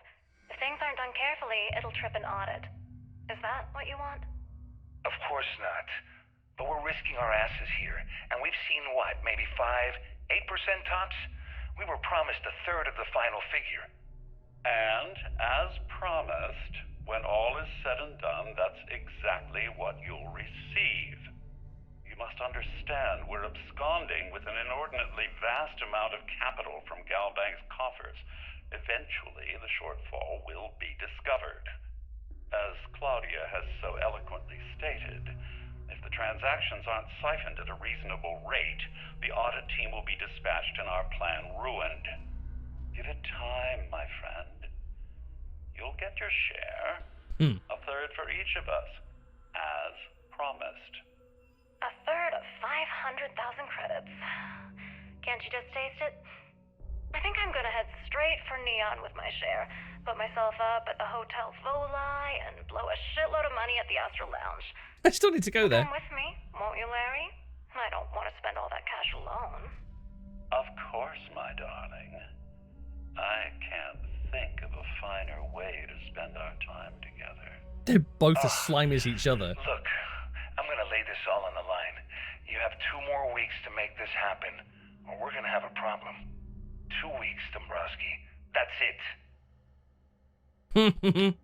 If things aren't done carefully, it'll trip an audit. Is that what you want? Of course not. But we're risking our asses here, and we've seen what, maybe 5-8% tops? We were promised a third of the final figure. And, as promised, when all is said and done, that's exactly what you'll receive. You must understand we're absconding with an inordinately vast amount of capital from Galbank's coffers. Eventually, the shortfall will be discovered. As Claudia has so eloquently stated, if the transactions aren't siphoned at a reasonable rate, the audit team will be dispatched and our plan ruined. Give it time, my friend. You'll get your share. A third for each of us, as promised. A third of 500,000 credits. Can't you just taste it? I think I'm gonna head straight for Neon with my share, put myself up at the Hotel Voli, and blow a shitload of money at the Astral Lounge. I still need to go there. Come with me, won't you, Larry? I don't want to spend all that cash alone. Of course, my darling. I can't think of a finer way to spend our time together. They're both as slimy as each other. Look, I'm gonna lay this all on the line. You have 2 more weeks to make this happen, or we're gonna have a problem. 2 weeks, Dumbrosky. That's it.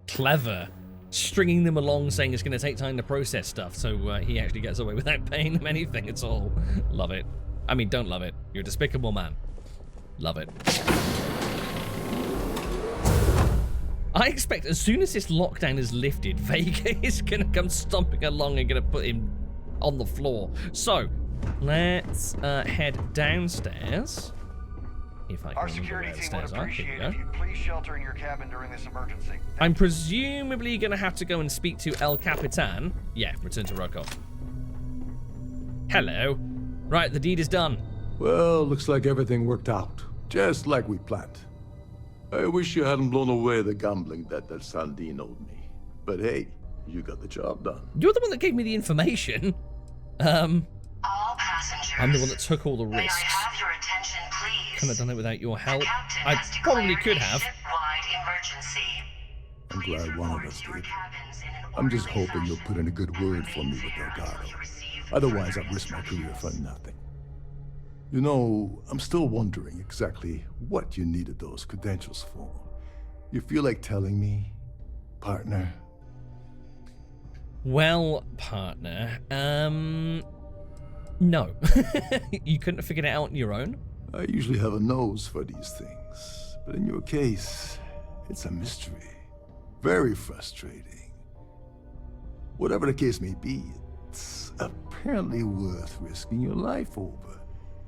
Clever. Stringing them along, saying it's going to take time to process stuff, so he actually gets away without paying them anything at all. Love it. I mean, don't love it. You're a despicable man. Love it. I expect as soon as this lockdown is lifted, Vega is going to come stomping along and going to put him on the floor. So, let's head downstairs. If I can Our security team would appreciate if you'd please shelter in your cabin during this emergency. I'm presumably going to have to go and speak to El Capitan. Yeah, return to Rokov. Hello. Right, the deed is done. Well, looks like everything worked out, just like we planned. I wish you hadn't blown away the gambling debt that Sandine owed me. But hey, you got the job done. You're the one that gave me the information. All passengers, I'm the one that took all the risks. may I have your attention, please? Couldn't have done it without your help. The captain I has probably declared could a have. ship-wide emergency. I'm Please glad one of report us to your did. cabins in an I'm just orderly hoping you'll fashion put in a good and word for remain me with there Delgado. until you receive Otherwise, further I've risked my career for instructions. nothing. You know, I'm still wondering exactly what you needed those credentials for. You feel like telling me, partner? Well, partner, no. You couldn't have figured it out on your own? I usually have a nose for these things, but in your case, it's a mystery. Very frustrating. Whatever the case may be, it's apparently worth risking your life over.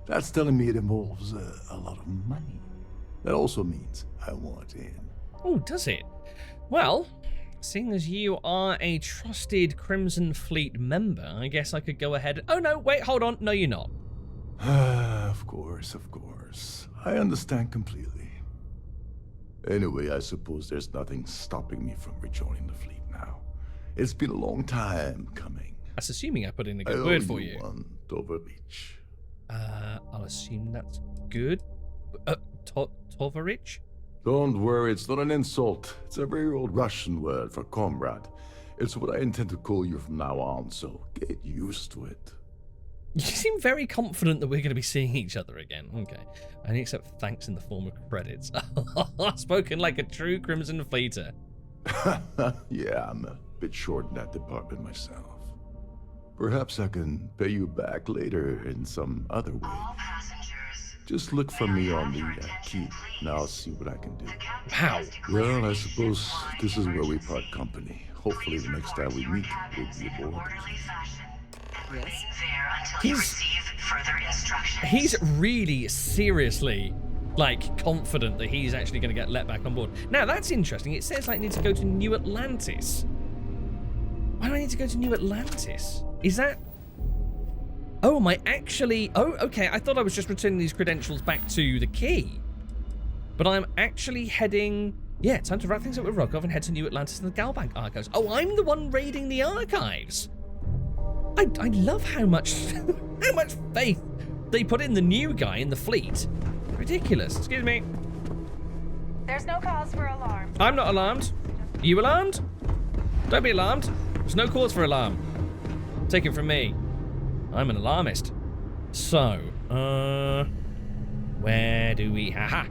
That's telling me it involves a lot of money. That also means I want in. Oh, does it? Well, seeing as you are a trusted Crimson Fleet member, I guess I could go ahead. Oh no, wait, hold on. No, you're not. Of course, of course. I understand completely. Anyway, I suppose there's nothing stopping me from rejoining the fleet now. It's been a long time coming. That's assuming I put in a good word for you. One, Tovarich. I'll assume that's good. Tovarich? Don't worry, it's not an insult. It's a very old Russian word for comrade. It's what I intend to call you from now on, so get used to it. You seem very confident that we're going to be seeing each other again. Okay. I only accept thanks in the form of credits. Spoken like a true Crimson Fleeter. Yeah, I'm a bit short in that department myself. Perhaps I can pay you back later in some other way. Just look for me on the key, and I'll see what I can do. How? Well, I suppose this is where we part company. Hopefully the next time we meet, we'll be aboard. Remain there until you receive further instructions. He's really seriously, like, confident that he's actually going to get let back on board. Now, that's interesting. It says I need to go to New Atlantis. Why do I need to go to New Atlantis? Is that... Oh, am I actually... Oh, okay. I thought I was just returning these credentials back to the key. But I'm actually heading... Yeah, time to wrap things up with Rokov and head to New Atlantis and the Galbank Archives. Oh, I'm the one raiding the archives. I love how much faith they put in the new guy in the fleet. Ridiculous. Excuse me. There's no cause for alarm. I'm not alarmed. Are you alarmed? Don't be alarmed. There's no cause for alarm. Take it from me. I'm an alarmist. So, where do we... Haha.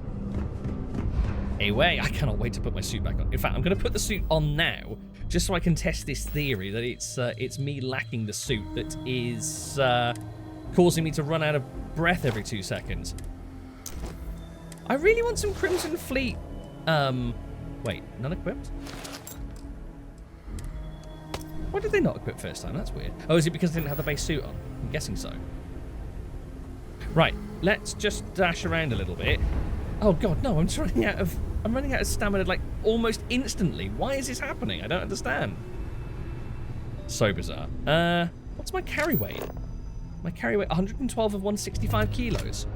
Away. I cannot wait to put my suit back on. In fact, I'm going to put the suit on now, just so I can test this theory that it's me lacking the suit that is causing me to run out of breath every 2 seconds. I really want some Crimson Fleet. Wait, not equipped? Why did they not equip first time? That's weird. Oh, is it because they didn't have the base suit on? I'm guessing so. Right, let's just dash around a little bit. Oh god, no, I'm running out of stamina like almost instantly. Why is this happening? I don't understand. So bizarre. What's my carry weight? My carry weight 112 of 165 kilos.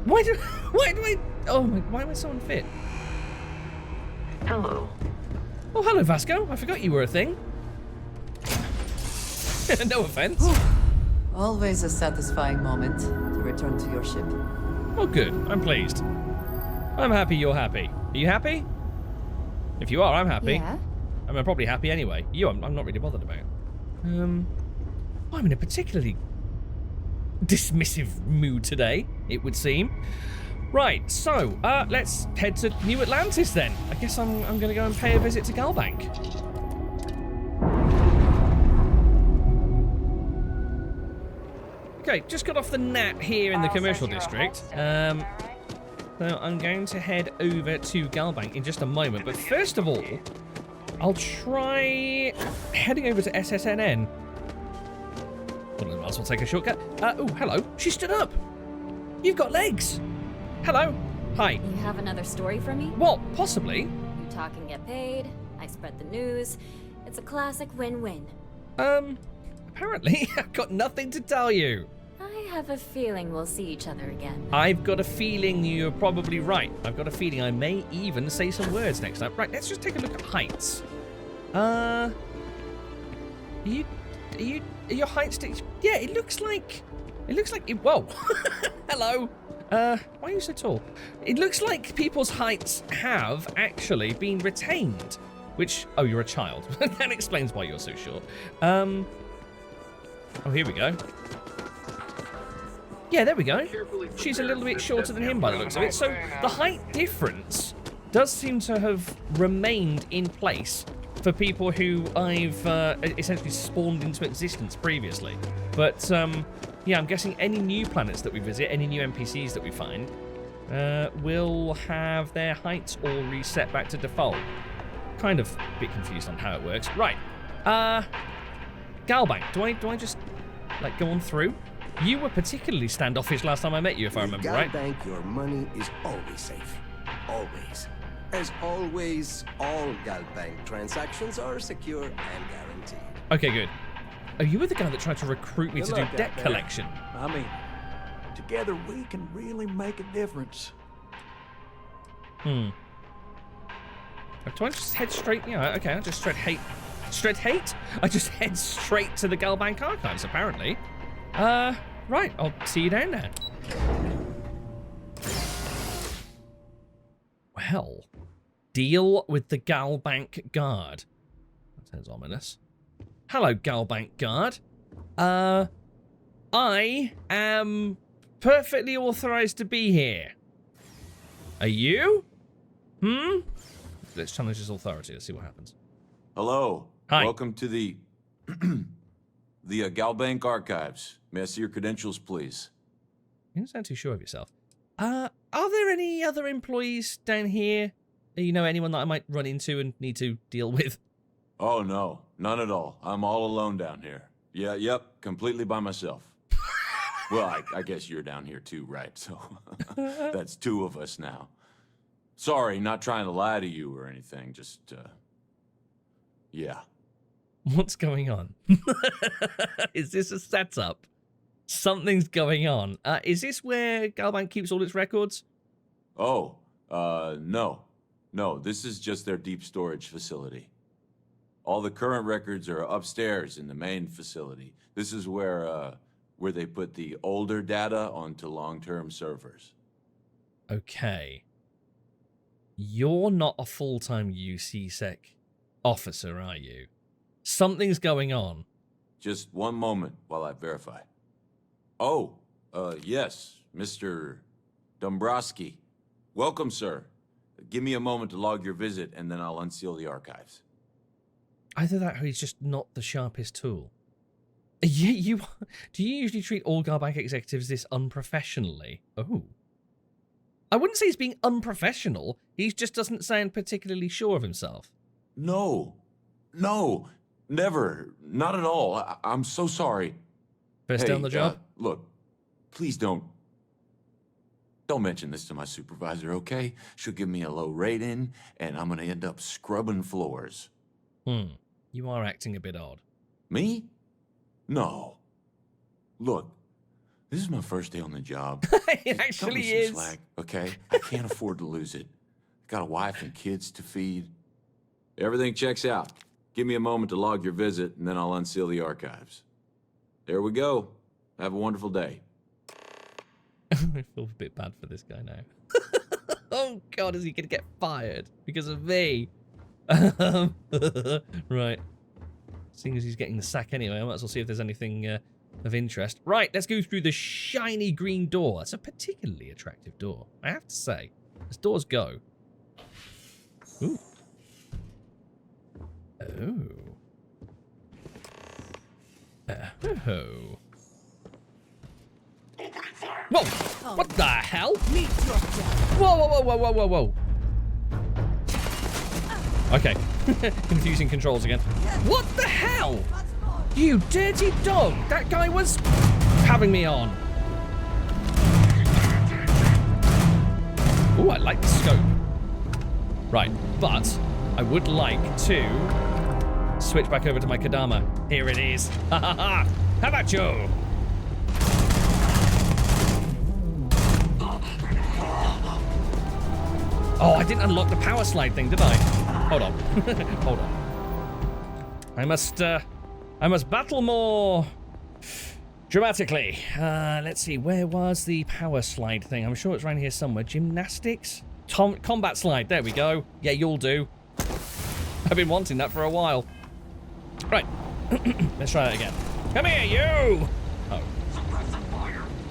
Why do I oh my, why am I so unfit? Hello. Oh, hello Vasco. I forgot you were a thing. No offense. Always a satisfying moment to return to your ship. Oh good, I'm pleased. I'm happy you're happy. Are you happy? If you are, I'm happy. Yeah. I'm probably happy anyway. You, I'm not really bothered about. I'm in a particularly dismissive mood today, it would seem. Right, so, let's head to New Atlantis then. I guess I'm going to go and pay a visit to Galbank. Okay, just got off the Nat here in the commercial district. So I'm going to head over to Galbank in just a moment. But first of all, I'll try heading over to SSNN. Well, I might as well take a shortcut. Oh, hello. She stood up. You've got legs. Hello. Hi. You have another story for me? Well, possibly. You talk and get paid. I spread the news. It's a classic win-win. Apparently, I've got nothing to tell you. I have a feeling we'll see each other again. I've got a feeling you're probably right. I've got a feeling I may even say some words next time. Right, let's just take a look at heights. Are your heights? Yeah, it looks like whoa. Hello. Why are you so tall? It looks like people's heights have actually been retained. Which, oh, you're a child. That explains why you're so short. Oh, here we go. Yeah, there we go. She's a little bit shorter than him by the looks of it. So the height difference does seem to have remained in place for people who I've essentially spawned into existence previously. But yeah, I'm guessing any new planets that we visit, any new NPCs that we find, will have their heights all reset back to default. Kind of a bit confused on how it works. Right. Galbank, do I just like go on through? You were particularly standoffish last time I met you, if I remember right. Galbank, your money is always safe. Always. As always, all Galbank transactions are secure and guaranteed. Okay, good. Oh, you were the guy that tried to recruit me to do debt collection. I mean, together we can really make a difference. Do I just head straight? Yeah, okay, I'll just straight hate? I just head straight to the Galbank Archives, apparently. Right, I'll see you down there. Well, deal with the Galbank Guard. That sounds ominous. Hello, Galbank Guard. I am perfectly authorized to be here. Are you? Let's challenge his authority. Let's see what happens. Hello. Hi. Welcome to the Galbank Archives. May I see your credentials, please? You don't sound too sure of yourself. Are there any other employees down here? You know, anyone that I might run into and need to deal with? Oh, no. None at all. I'm all alone down here. Yep, completely by myself. Well, I guess you're down here too, right? So that's 2 of us now. Sorry, not trying to lie to you or anything, just, yeah. What's going on? Is this a setup? Something's going on. Is this where Galbank keeps all its records? Oh, no. No, this is just their deep storage facility. All the current records are upstairs in the main facility. This is where they put the older data onto long-term servers. Okay. You're not a full-time UCSec officer, are you? Something's going on. Just one moment while I verify. Oh, yes, Mr. Dumbrosky. Welcome, sir. Give me a moment to log your visit, and then I'll unseal the archives. Either that or he's just not the sharpest tool. Yeah, do you usually treat all Galbank executives this unprofessionally? Oh. I wouldn't say he's being unprofessional. He just doesn't sound particularly sure of himself. No, never. Not at all. I'm so sorry. First day on the job? Look, please don't mention this to my supervisor, okay? She'll give me a low rating, and I'm gonna end up scrubbing floors. You are acting a bit odd. Me? No. Look, this is my first day on the job. It actually Cut me some is. slack, okay? I can't afford to lose it. Got a wife and kids to feed. Everything checks out. Give me a moment to log your visit, and then I'll unseal the archives. There we go. Have a wonderful day. I feel a bit bad for this guy now. Oh God, is he gonna get fired because of me? Right. Seeing as he's getting the sack anyway, I might as well see if there's anything of interest. Right, let's go through the shiny green door. That's a particularly attractive door, I have to say. As doors go. Ooh. Oh. Oh. Whoa! What the hell? Whoa, whoa, whoa, whoa, whoa, whoa. Okay. Confusing controls again. What the hell? You dirty dog! That guy was having me on. Ooh, I like the scope. Right, but I would like to switch back over to my Kodama. Here it is. Ha ha ha! How about you? Oh, I didn't unlock the power slide thing, did I? Hold on. Hold on. I must battle more dramatically. Let's see, where was the power slide thing? I'm sure it's right here somewhere. Gymnastics? Combat slide, there we go. Yeah, you'll do. I've been wanting that for a while. Right. Let's try that again. Come here, you! Oh.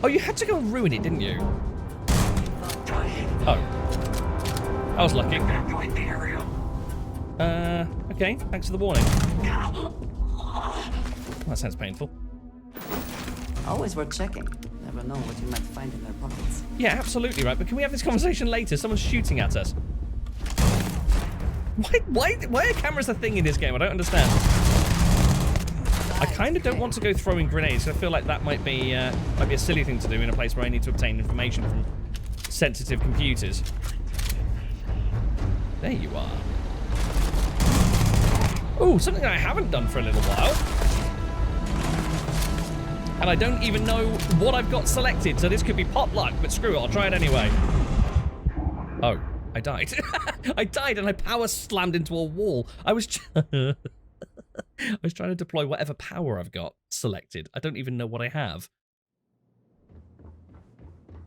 Oh, you had to go and ruin it, didn't you? Oh. I was lucky. Okay, thanks for the warning. That sounds painful. Always worth checking. Never know what you might find in their pockets. Yeah, absolutely right, but can we have this conversation later? Someone's shooting at us. Why are cameras a thing in this game? I don't understand. I kind of don't want to go throwing grenades. I feel like that might be a silly thing to do in a place where I need to obtain information from sensitive computers. There you are. Oh, something I haven't done for a little while. And I don't even know what I've got selected, so this could be pot luck, but screw it, I'll try it anyway. Oh, I died. I died and I power slammed into a wall. I was trying to deploy whatever power I've got selected. I don't even know what I have.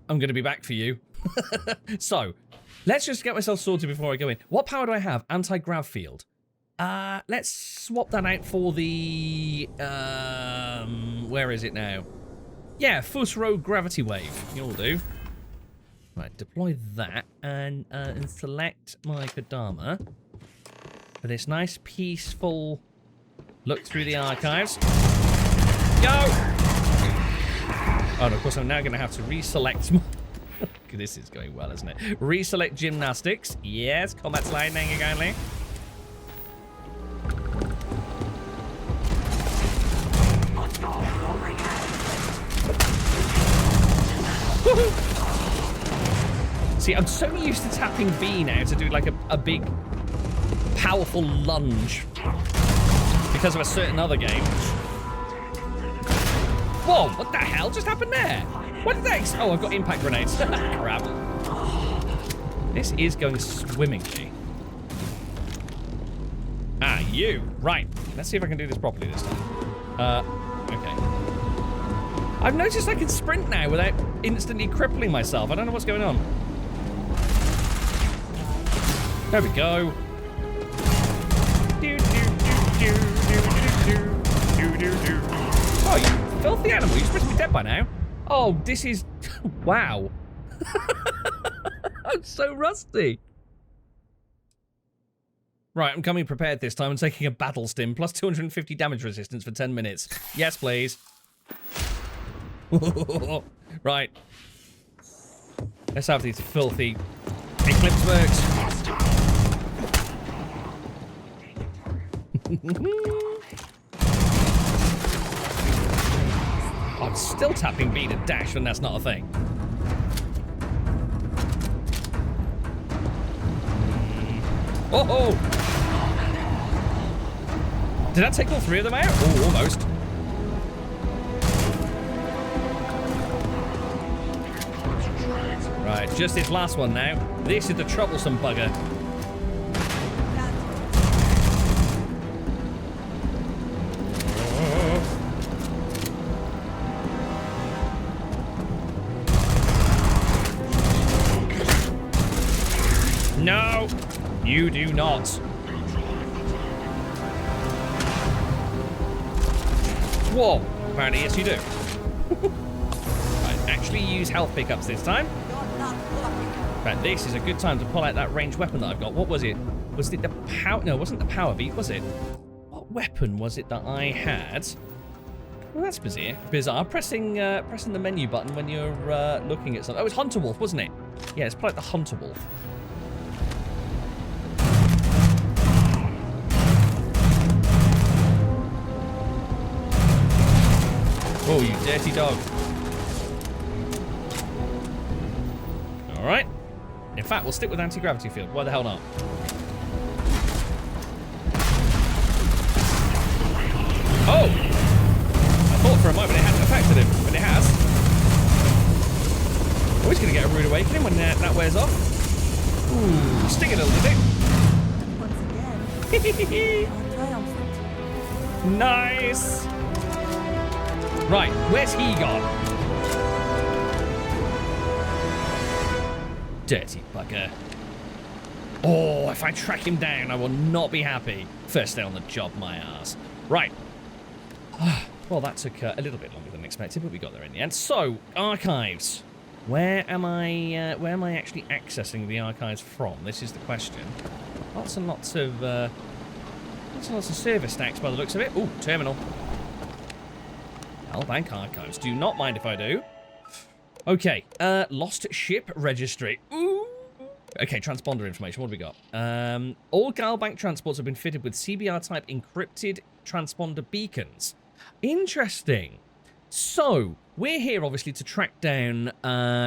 I'm going to be back for you. So, let's just get myself sorted before I go in. What power do I have? Anti-grav field. Let's swap that out for the, where is it now? Yeah, fullscreen gravity wave. You'll do. Right, deploy that and select my Kodama for this nice, peaceful look through the archives. Go! Oh, and of course, I'm now going to have to reselect my... This is going well, isn't it? Reselect gymnastics. Yes, combat slide, thank you kindly. See, I'm so used to tapping B now to do like a big, powerful lunge because of a certain other game. Whoa, what the hell just happened there? What did that... Oh, I've got impact grenades. Crap. This is going swimmingly. Ah, you. Right. Let's see if I can do this properly this time. Okay. I've noticed I can sprint now without instantly crippling myself. I don't know what's going on. There we go. Oh, you filthy animal. You're supposed to be dead by now. Oh, this is... Wow. I'm so rusty. Right, I'm coming prepared this time and taking a battle stim, plus 250 damage resistance for 10 minutes. Yes, please. Right. Let's have these filthy Eclipse works. I'm still tapping B to dash when that's not a thing. Oh! Did that take all three of them out? Oh, almost. Right, just this last one now. This is the troublesome bugger. No, you do not. Whoa, apparently yes you do. Right, actually use health pickups this time. But this is a good time to pull out that ranged weapon that I've got. What was it? Was it the power? No, it wasn't the power beat, was it? What weapon was it that I had? Well, that's bizarre. Pressing the menu button when you're looking at something. Oh, it was Hunter Wolf, wasn't it? Yeah, it's like the Hunter Wolf. Oh, you dirty dog. Alright. In fact, we'll stick with anti-gravity field. Why the hell not? Oh! I thought for a moment it hadn't affected him, but it has. Always going to get a rude awakening when that wears off. Ooh, sting it a little bit. Once again, triumphant. Nice! Right, where's he gone? Dirty bugger. Oh, if I track him down, I will not be happy. First day on the job, my ass. Right. Well, that took a little bit longer than expected, but we got there in the end. So, archives. Where am I actually accessing the archives from? This is the question. Lots and lots of service stacks by the looks of it. Ooh, terminal. Galbank Archives. Do not mind if I do. Okay, lost ship registry. Ooh. Okay, transponder information. What have we got? All Galbank transports have been fitted with CBR-type encrypted transponder beacons. Interesting. So, we're here, obviously, to track down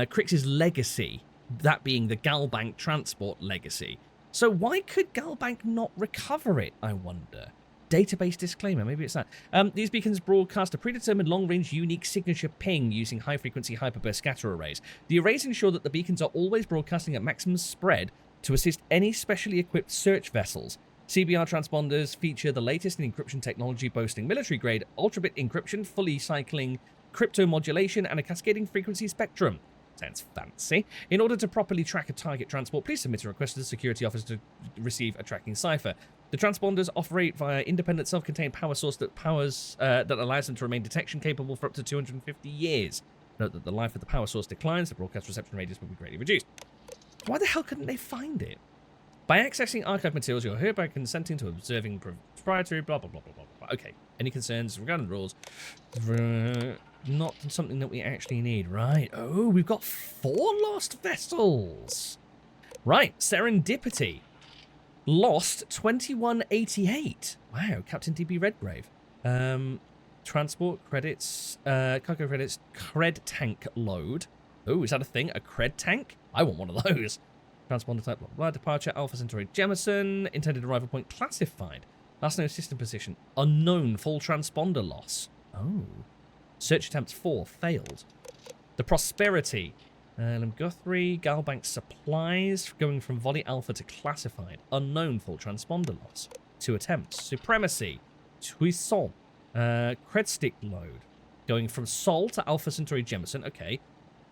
Crix's legacy, that being the Galbank transport legacy. So why could Galbank not recover it, I wonder? Database disclaimer, maybe it's that. These beacons broadcast a predetermined long-range unique signature ping using high-frequency hyperburst scatter arrays. The arrays ensure that the beacons are always broadcasting at maximum spread to assist any specially equipped search vessels. CBR transponders feature the latest in encryption technology, boasting military-grade ultra-bit encryption, fully cycling crypto modulation, and a cascading frequency spectrum. Sounds fancy. In order to properly track a target transport, please submit a request to the security office to receive a tracking cipher. The transponders operate via independent self-contained power source that allows them to remain detection capable for up to 250 years. Note that the life of the power source declines, the broadcast reception radius will be greatly reduced. Why the hell couldn't they find it? By accessing archive materials, you're hereby consenting to observing proprietary blah blah blah blah blah blah. Okay. Any concerns regarding the rules? Not something that we actually need, right? Oh, we've got 4 lost vessels. Right, serendipity. Lost 2188. Wow, Captain DB Redgrave. Transport credits, cargo credits, cred tank load. Oh, is that a thing? A cred tank? I want one of those. Transponder type, blah, blah, departure, Alpha Centauri Jemison, intended arrival point classified. Last known system position, unknown, full transponder loss. Oh. Search attempts 4, failed. The Prosperity. Guthrie, Galbank Supplies, going from Volley Alpha to classified. Unknown, full transponder loss. 2 attempts. Supremacy. Tuisson. Cred stick load. Going from Sol to Alpha Centauri Jemison. Okay.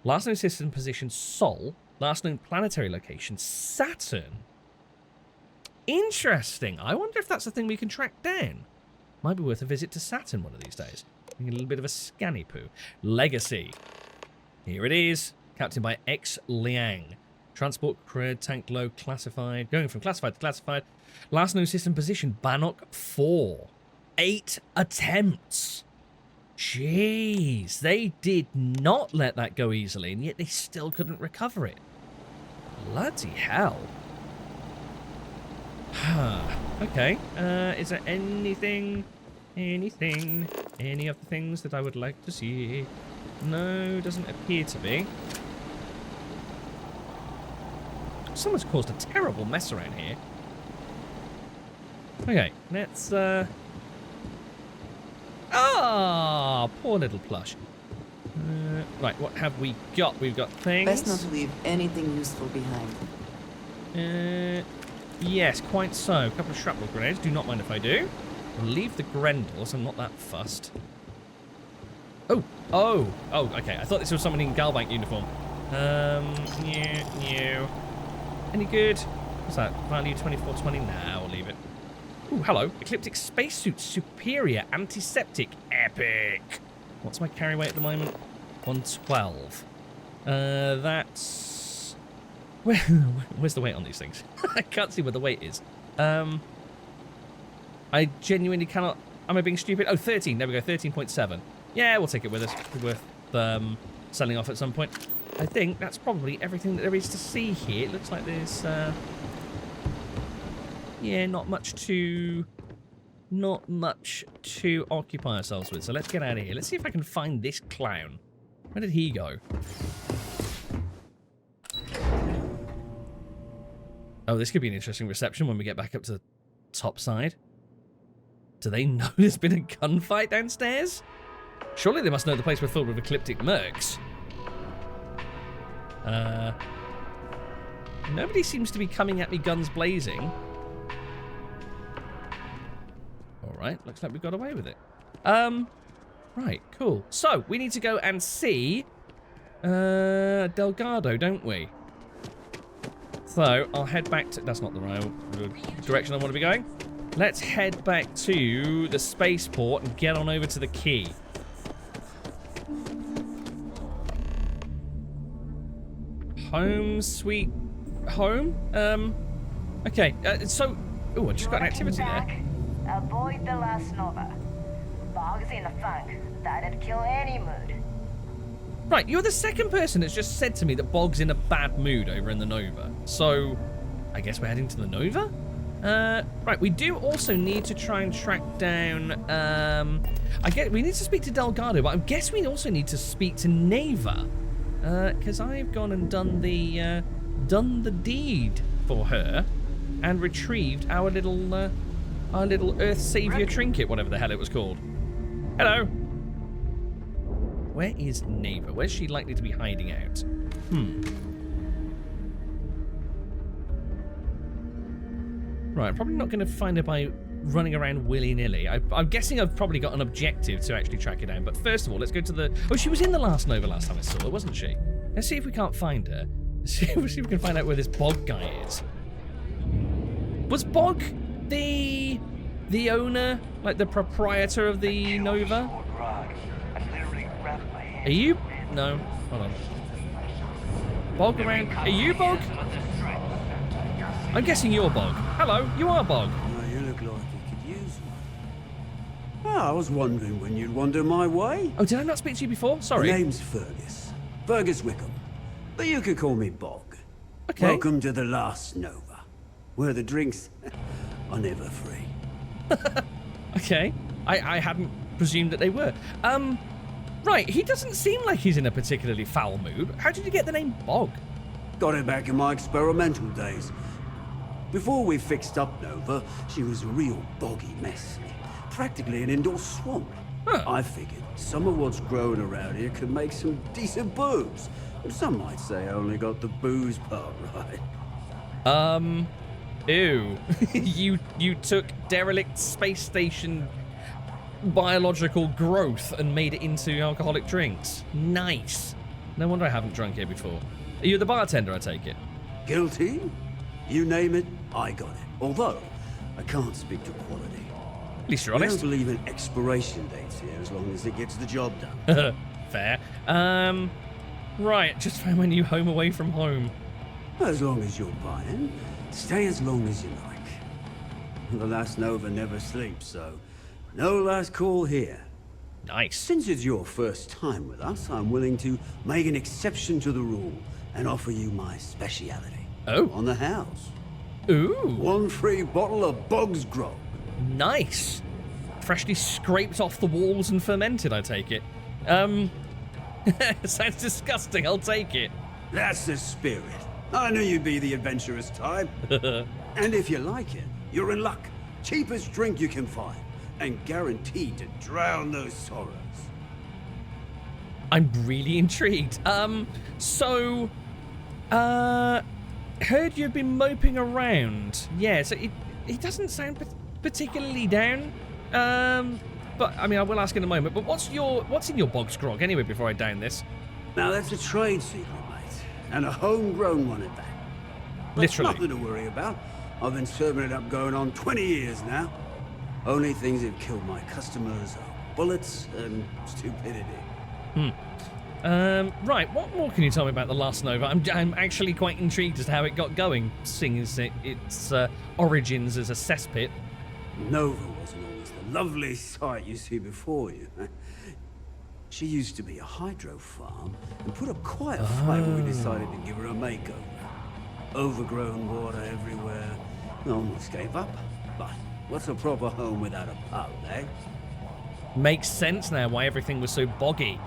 Last known system position, Sol. Last known planetary location, Saturn. Interesting. I wonder if that's a thing we can track down. Might be worth a visit to Saturn one of these days. A little bit of a scanny poo. Legacy. Here it is. Captained by X Liang. Transport cred tank low classified. Going from classified to classified. Last known system position, Bannock 4. 8 attempts. Jeez. They did not let that go easily, and yet they still couldn't recover it. Bloody hell. Okay. Is there anything, any of the things that I would like to see? No, doesn't appear to be. Someone's caused a terrible mess around here. Okay, let's, poor little plush. Right, what have we got? We've got things. Best not to leave anything useful behind. Yes, quite so. A couple of shrapnel grenades. Do not mind if I do. I'll leave the Grendels. I'm not that fussed. Oh, okay. I thought this was someone in Galbank uniform. New. Any good? What's that? Value 2420? Nah, I'll leave it. Ooh, hello. Ecliptic spacesuit. Superior. Antiseptic. Epic. What's my carry weight at the moment? 112. That's... Where's the weight on these things? I can't see where the weight is. I genuinely cannot... Am I being stupid? Oh, 13. There we go. 13.7. Yeah, we'll take it with us. It's worth selling off at some point. I think that's probably everything that there is to see here. It looks like there's... yeah, not much to occupy ourselves with. So let's get out of here. Let's see if I can find this clown. Where did he go? Oh, this could be an interesting reception when we get back up to the top side. Do they know there's been a gunfight downstairs? Surely they must know the place we're filled with ecliptic mercs. Nobody seems to be coming at me guns blazing. Alright, looks like we got away with it. Right, cool. So, we need to go and see Delgado, don't we? So, I'll head back to... That's not the right direction I want to be going. Let's head back to the spaceport and get on over to the key. Home, sweet home? Okay, so... Oh, I just got an activity there. Avoid the last Nova. Bog's in a funk. That'd kill any mood. Right, you're the second person that's just said to me that Bog's in a bad mood over in the Nova. So, I guess we're heading to the Nova? Right, we do also need to try and track down, we need to speak to Delgado, but I guess we also need to speak to Naeva. Because I've gone and done the deed for her and retrieved our little Earth Savior trinket, whatever the hell it was called. Hello. Where is Naeva? Where's she likely to be hiding out? Right, I'm probably not going to find her by running around willy-nilly. I'm guessing I've probably got an objective to actually track her down. But first of all, let's go to the... Oh, she was in the last Nova last time I saw her, wasn't she? Let's see if we can't find her. Let's see if we can find out where this Bog guy is. Was Bog the owner, like the proprietor of the Nova? Are you... No, hold on. Bog around... Are you Bog? I'm guessing you're Bog. Hello, you are Bog. Oh, you look like you could use one. Oh, I was wondering when you'd wander my way. Oh, did I not speak to you before? Sorry. My name's Fergus. Fergus Wickham. But you could call me Bog. Okay. Welcome to the last Nova, where the drinks are never free. Okay. I hadn't presumed that they were. Right, he doesn't seem like he's in a particularly foul mood. How did you get the name Bog? Got it back in my experimental days. Before we fixed up Nova, she was a real boggy mess. Practically an indoor swamp. Huh. I figured some of what's growing around here could make some decent booze. Some might say I only got the booze part right. Ew. you took derelict space station biological growth and made it into alcoholic drinks. Nice. No wonder I haven't drunk here before. Are you the bartender, I take it? Guilty? You name it, I got it. Although, I can't speak to quality. At least you're honest. I don't believe in expiration dates here as long as it gets the job done. Fair. Right, just found my new home away from home. As long as you're buying, stay as long as you like. The last Nova never sleeps, so no last call here. Nice. Since it's your first time with us, I'm willing to make an exception to the rule and offer you my speciality. Oh. On the house. Ooh. 1 free bottle of Bog's Grog. Nice. Freshly scraped off the walls and fermented, I take it. Sounds disgusting, I'll take it. That's the spirit. I knew you'd be the adventurous type. And if you like it, you're in luck. Cheapest drink you can find. And guaranteed to drown those sorrows. I'm really intrigued. Heard you've been moping around. Yeah, so it doesn't sound particularly down. But I mean, I will ask in a moment. But what's in your Bog's Grog anyway? Before I down this. Now that's a trade secret, mate, and a homegrown one at that. But Literally. Nothing to worry about. I've been serving it up going on 20 years now. Only things that kill my customers are bullets and stupidity. Right, what more can you tell me about the last Nova? I'm actually quite intrigued as to how it got going, seeing as its origins as a cesspit. Nova wasn't always the lovely sight you see before you. She used to be a hydro farm and put up quite a fight when we decided to give her a makeover. Overgrown water everywhere. I almost gave up. But what's a proper home without a pub, eh? Makes sense now why everything was so boggy.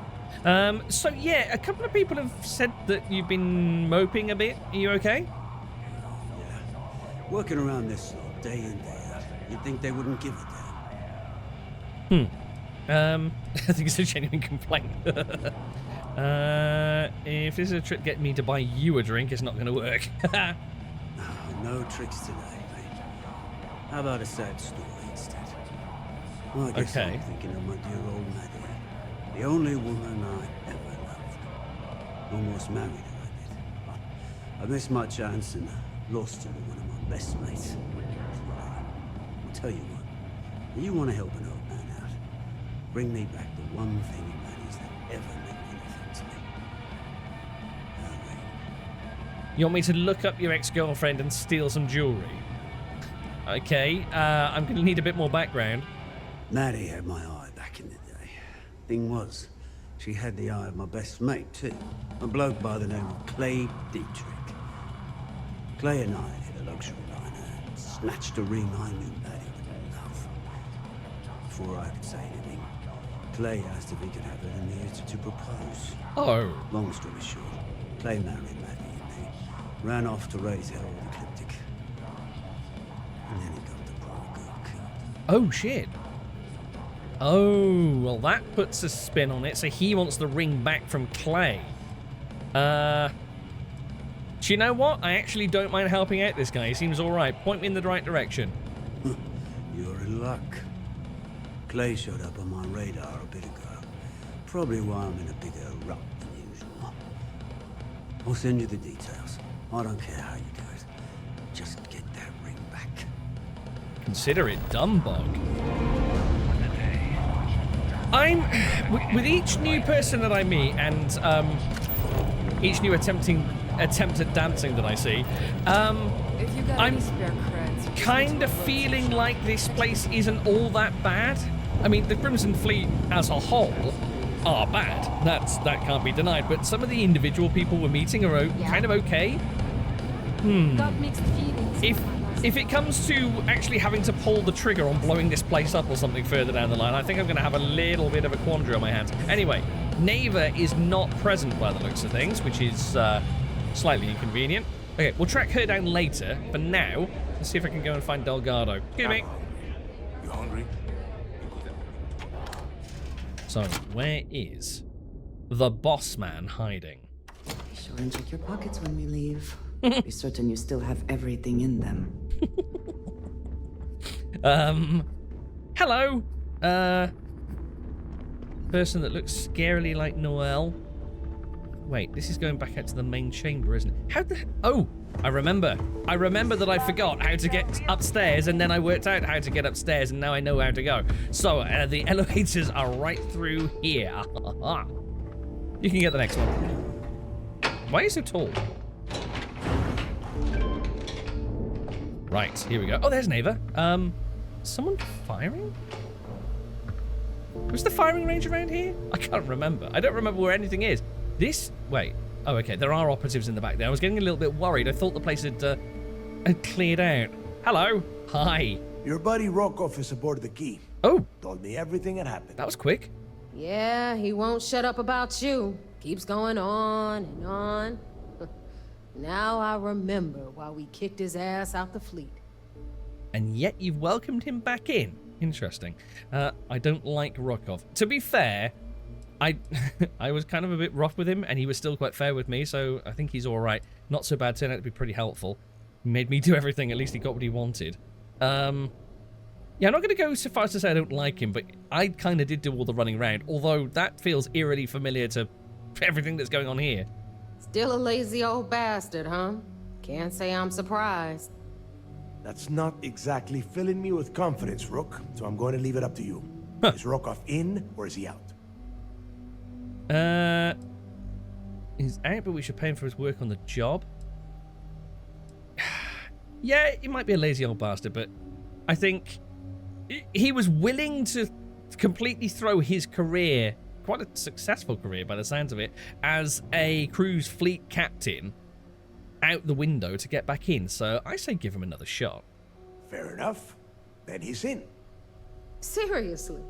So yeah, a couple of people have said that you've been moping a bit. Are you okay? Yeah. Working around this lot day in, day out. You'd think they wouldn't give a damn. I think it's a genuine complaint. If this is a trick to get me to buy you a drink, it's not going to work. No tricks today, mate. How about a sad story instead? Well, I guess I'm thinking of my dear old Maddie. The only woman I ever loved. Almost married her, I did. I missed my chance and lost her to one of my best mates. I'll tell you what. You want to help an old man out. Bring me back the one thing in Maddie's that ever meant anything to me. You want me to look up your ex-girlfriend and steal some jewelry? Okay, I'm going to need a bit more background. Maddie had my eye back in the day. Thing was, she had the eye of my best mate, too. A bloke by the name of Clay Dietrich. Clay and I hit a luxury liner and snatched a ring I knew Maddie would love. Before I could say anything, Clay asked if he could have her in the year to propose. Oh. Long story short, Clay married Maddie and me. Ran off to raise hell with Ecliptic. And then he got the poor girl killed. Oh, shit. Oh, well, that puts a spin on it. So he wants the ring back from Clay. Do you know what? I actually don't mind helping out this guy. He seems all right. Point me in the right direction. You're in luck. Clay showed up on my radar a bit ago. Probably why I'm in a bigger rut than usual. I'll send you the details. I don't care how you do it. Just get that ring back. Consider it done, Bog. With each new person that I meet and each new attempt at dancing that I see, I'm kind of feeling like this place isn't all that bad. I mean, the Crimson Fleet as a whole are bad. That can't be denied. But some of the individual people we're meeting are kind of okay. Got mixed feelings. If it comes to actually having to pull the trigger on blowing this place up or something further down the line, I think I'm going to have a little bit of a quandary on my hands. Anyway, Naeva is not present by the looks of things, which is slightly inconvenient. Okay, we'll track her down later. For now, let's see if I can go and find Delgado. Excuse me. You hungry? So, where is the boss man hiding? Be sure and check your pockets when we leave. Be certain you still have everything in them. Hello. Person that looks scarily like Noel. Wait, this is going back out to the main chamber, isn't it? How the... Oh, I remember. I remember that I forgot how to get upstairs, and then I worked out how to get upstairs, and now I know how to go. So, the elevators are right through here. You can get the next one. Why are you so tall? Right, here we go. Oh, there's Naeva. Someone firing? Was the firing range around here? I can't remember. I don't remember where anything is. This... Wait. Oh, okay. There are operatives in the back there. I was getting a little bit worried. I thought the place had cleared out. Hello. Hi. Your buddy Rokov is aboard the Key. Oh. Told me everything that happened. That was quick. Yeah, he won't shut up about you. Keeps going on and on. Now I remember why we kicked his ass out the fleet. And yet you've welcomed him back in. Interesting. I don't like Rokov. To be fair, I was kind of a bit rough with him, and he was still quite fair with me, so I think he's all right. Not so bad. Turned out to be pretty helpful. He made me do everything. At least he got what he wanted. Yeah, I'm not going to go so far as to say I don't like him, but I kind of did do all the running around, although that feels eerily familiar to everything that's going on here. Still a lazy old bastard, huh? Can't say I'm surprised. That's not exactly filling me with confidence, Rook, so I'm going to leave it up to you. Is Rokov in, or is he out? He's out, but we should pay him for his work on the job. Yeah, he might be a lazy old bastard, but I think he was willing to completely throw his career, quite a successful career by the sounds of it, as a cruise fleet captain out the window to get back in. So I say give him another shot. Fair enough. Then he's in. Seriously?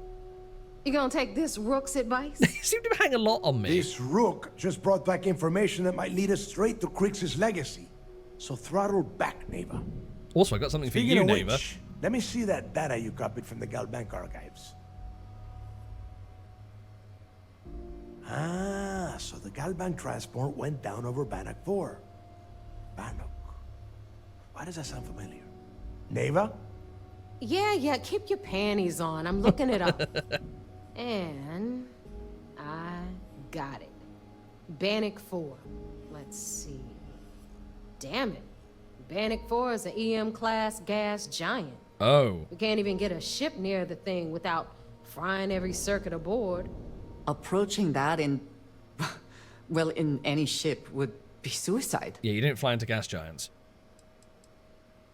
You gonna take this Rook's advice? You seem to hang a lot on me. This Rook just brought back information that might lead us straight to Krix's legacy. So throttle back, Naeva. Also, I got something for you, Naeva. Let me see that data you copied from the Galbank Archives. Ah, so the Galbank transport went down over Bannock 4. Bannock. Why does that sound familiar? Naeva? Yeah, keep your panties on. I'm looking it up. And I got it. Bannock 4. Let's see. Damn it. Bannock 4 is an EM-class gas giant. Oh. We can't even get a ship near the thing without frying every circuit aboard. Approaching that in... well, in any ship would be suicide. Yeah, you didn't fly into gas giants.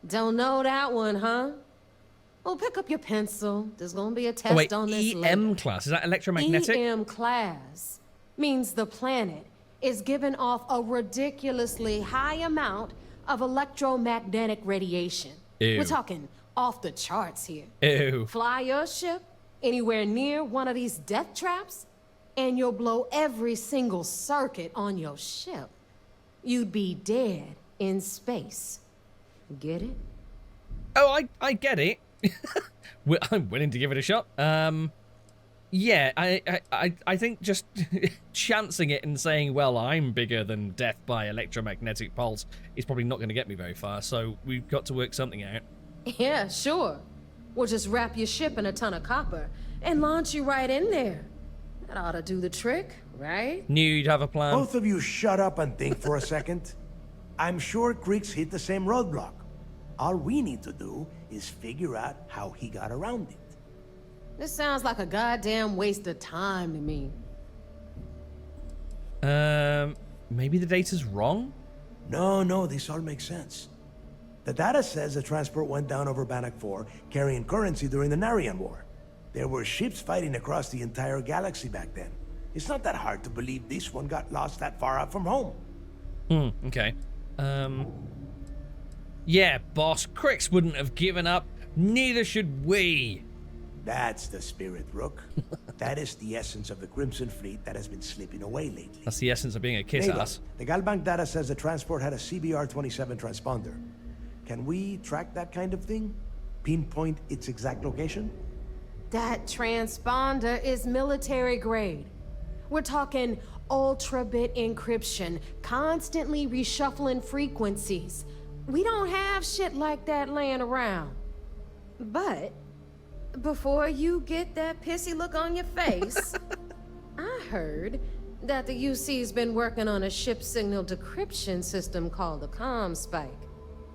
Don't know that one, huh? Well, pick up your pencil. There's gonna be a test on this later. EM class, is that electromagnetic? EM class means the planet is giving off a ridiculously high amount of electromagnetic radiation. Ew. We're talking off the charts here. Ew. Fly your ship anywhere near one of these death traps, and you'll blow every single circuit on your ship. You'd be dead in space. Get it? Oh, I get it. I'm willing to give it a shot. Yeah, I think just chancing it and saying, well, I'm bigger than death by electromagnetic pulse is probably not going to get me very far, so we've got to work something out. Yeah, sure. We'll just wrap your ship in a ton of copper and launch you right in there. That ought to do the trick, right? Knew you'd have a plan. Both of you shut up and think for a second. I'm sure Krix hit the same roadblock. All we need to do is figure out how he got around it. This sounds like a goddamn waste of time to me. Maybe the data's wrong? No, this all makes sense. The data says the transport went down over Bannock 4, carrying currency during the Narian War. There were ships fighting across the entire galaxy back then. It's not that hard to believe this one got lost that far out from home. Okay. Yeah, boss, Krix wouldn't have given up. Neither should we. That's the spirit, Rook. That is the essence of the Crimson Fleet that has been slipping away lately. That's the essence of being a kiss-ass. The Galbank data says the transport had a CBR-27 transponder. Can we track that kind of thing? Pinpoint its exact location? That transponder is military grade. We're talking ultra-bit encryption, constantly reshuffling frequencies. We don't have shit like that laying around. But before you get that pissy look on your face, I heard that the UC's been working on a ship signal decryption system called the ComSpike.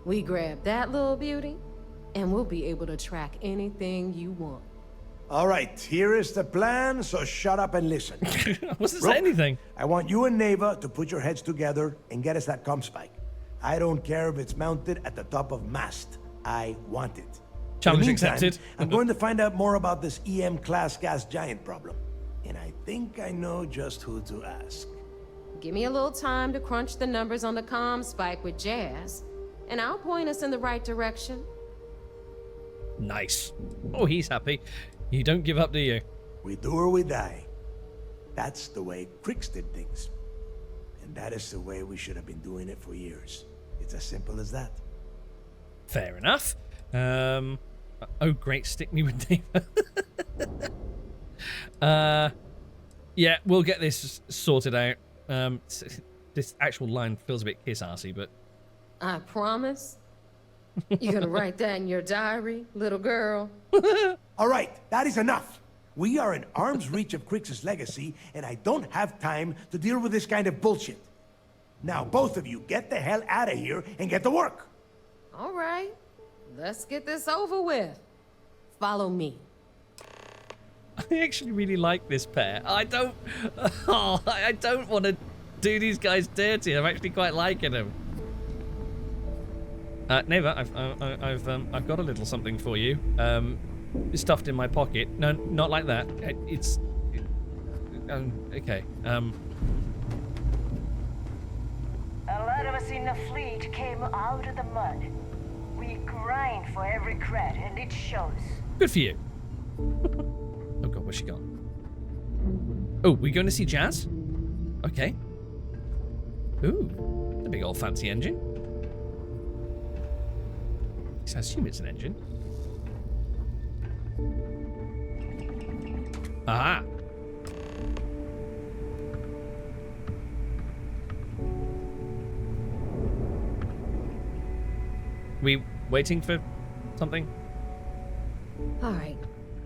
We grab that little beauty, and we'll be able to track anything you want. All right, here is the plan, so shut up and listen. I wasn't saying anything. I want you and Naeva to put your heads together and get us that ComSpike. I don't care if it's mounted at the top of mast. I want it. Challenge accepted. I'm going to find out more about this EM-class gas giant problem. And I think I know just who to ask. Give me a little time to crunch the numbers on the ComSpike with Jazz, and I'll point us in the right direction. Nice. Oh, he's happy. You don't give up, do you? We do or we die. That's the way Crix did things. And that is the way we should have been doing it for years. It's as simple as that. Fair enough. Oh, great. Stick me with Naeva. Yeah, we'll get this sorted out. This actual line feels a bit kiss-assy, but... I promise. You're gonna write that in your diary, little girl? All right, that is enough. We are in arm's reach of Crix's legacy, and I don't have time to deal with this kind of bullshit. Now, both of you, get the hell out of here and get to work. All right, let's get this over with. Follow me. I actually really like this pair. I don't want to do these guys dirty. I'm actually quite liking them. Naeva, I've got a little something for you. It's stuffed in my pocket. No, not like that. Okay. A lot of us in the fleet came out of the mud. We grind for every cred, and it shows. Good for you. Oh god, where's she gone? Oh, we going to see Jazz? Okay. Ooh, the big old fancy engine. I assume it's an engine. Aha! We waiting for something? All right,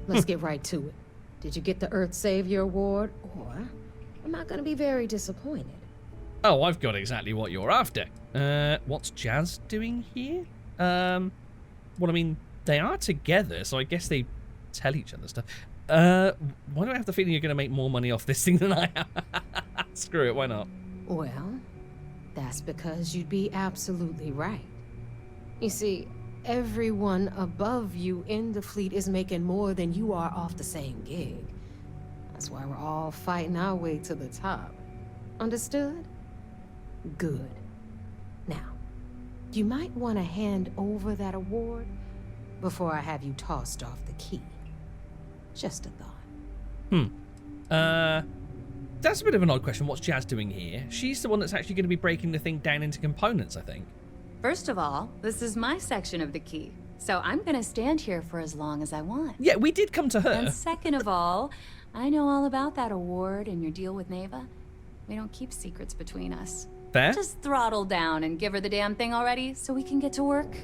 let's get right to it. Did you get the Earth Savior Award, or am I gonna be very disappointed? Oh, I've got exactly what you're after. What's Jazz doing here? Well, I mean, they are together, so I guess they tell each other stuff. Why do I have the feeling you're going to make more money off this thing than I am? Screw it, why not? Well, that's because you'd be absolutely right. You see, everyone above you in the fleet is making more than you are off the same gig. That's why we're all fighting our way to the top. Understood? Good. Now, you might want to hand over that award before I have you tossed off the key. Just a thought. That's a bit of an odd question. What's Jazz doing here? She's the one that's actually going to be breaking the thing down into components, I think. First of all, this is my section of the key, so I'm going to stand here for as long as I want. Yeah, we did come to her. And second of all, I know all about that award and your deal with Naeva. We don't keep secrets between us. Fair? Just throttle down and give her the damn thing already so we can get to work.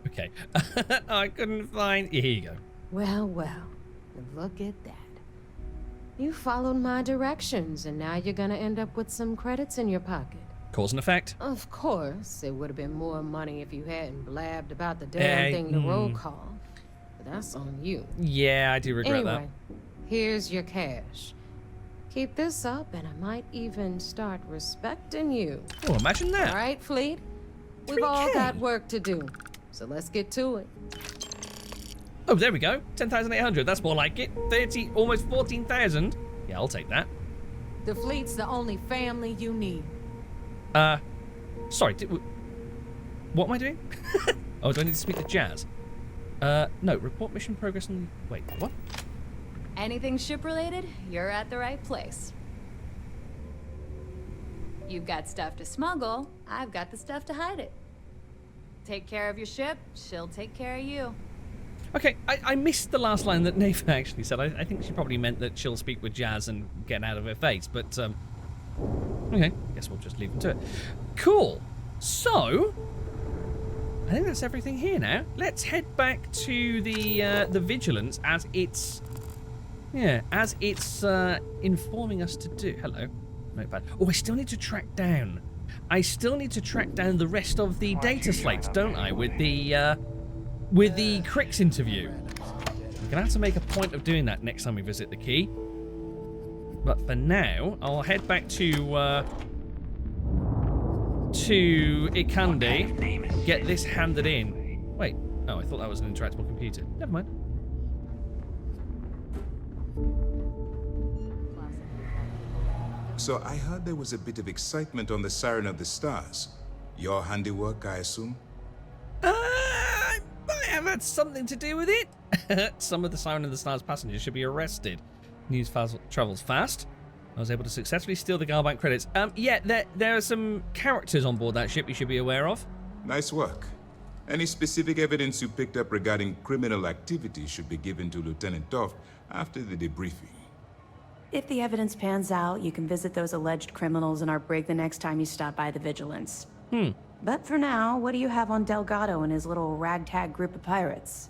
Okay. I couldn't find... Here you go. Well, look at that. You followed my directions, and now you're gonna end up with some credits in your pocket. Cause and effect. Of course, it would have been more money if you hadn't blabbed about the damn thing to Rokov. But that's on you. Yeah, I do regret anyway, here's your cash. Keep this up, and I might even start respecting you. Oh, imagine that. All right, Fleet? We've all got work to do, so let's get to it. Oh, there we go. 10,800. That's more like it. 30, almost 14,000. Yeah, I'll take that. The fleet's the only family you need. Sorry. What am I doing? Oh, do I need to speak to Jazz? No, report mission progress on... Wait, what? Anything ship-related, you're at the right place. You've got stuff to smuggle, I've got the stuff to hide it. Take care of your ship, she'll take care of you. Okay, I missed the last line that Naeva actually said. I think she probably meant that she'll speak with Jazz and get out of her face, but, okay, guess we'll just leave it to it. Cool. So, I think that's everything here now. Let's head back to the Vigilance as it's, informing us to do. Hello. Notepad. Oh, I still need to track down. the rest of the data slates, don't I? With the Crix interview. I'm gonna have to make a point of doing that next time we visit the key. But for now, I'll head back to Ikande, get this handed in. Wait, oh, I thought that was an interactable computer. Never mind. So I heard there was a bit of excitement on the Siren of the Stars. Your handiwork, I assume? I might have had something to do with it. Some of the Siren of the Stars passengers should be arrested. News travels fast. I was able to successfully steal the Galbank credits. Yeah, there are some characters on board that ship you should be aware of. Nice work. Any specific evidence you picked up regarding criminal activity should be given to Lieutenant Toft after the debriefing. If the evidence pans out, you can visit those alleged criminals in our brig the next time you stop by the Vigilance. But for now, what do you have on Delgado and his little ragtag group of pirates?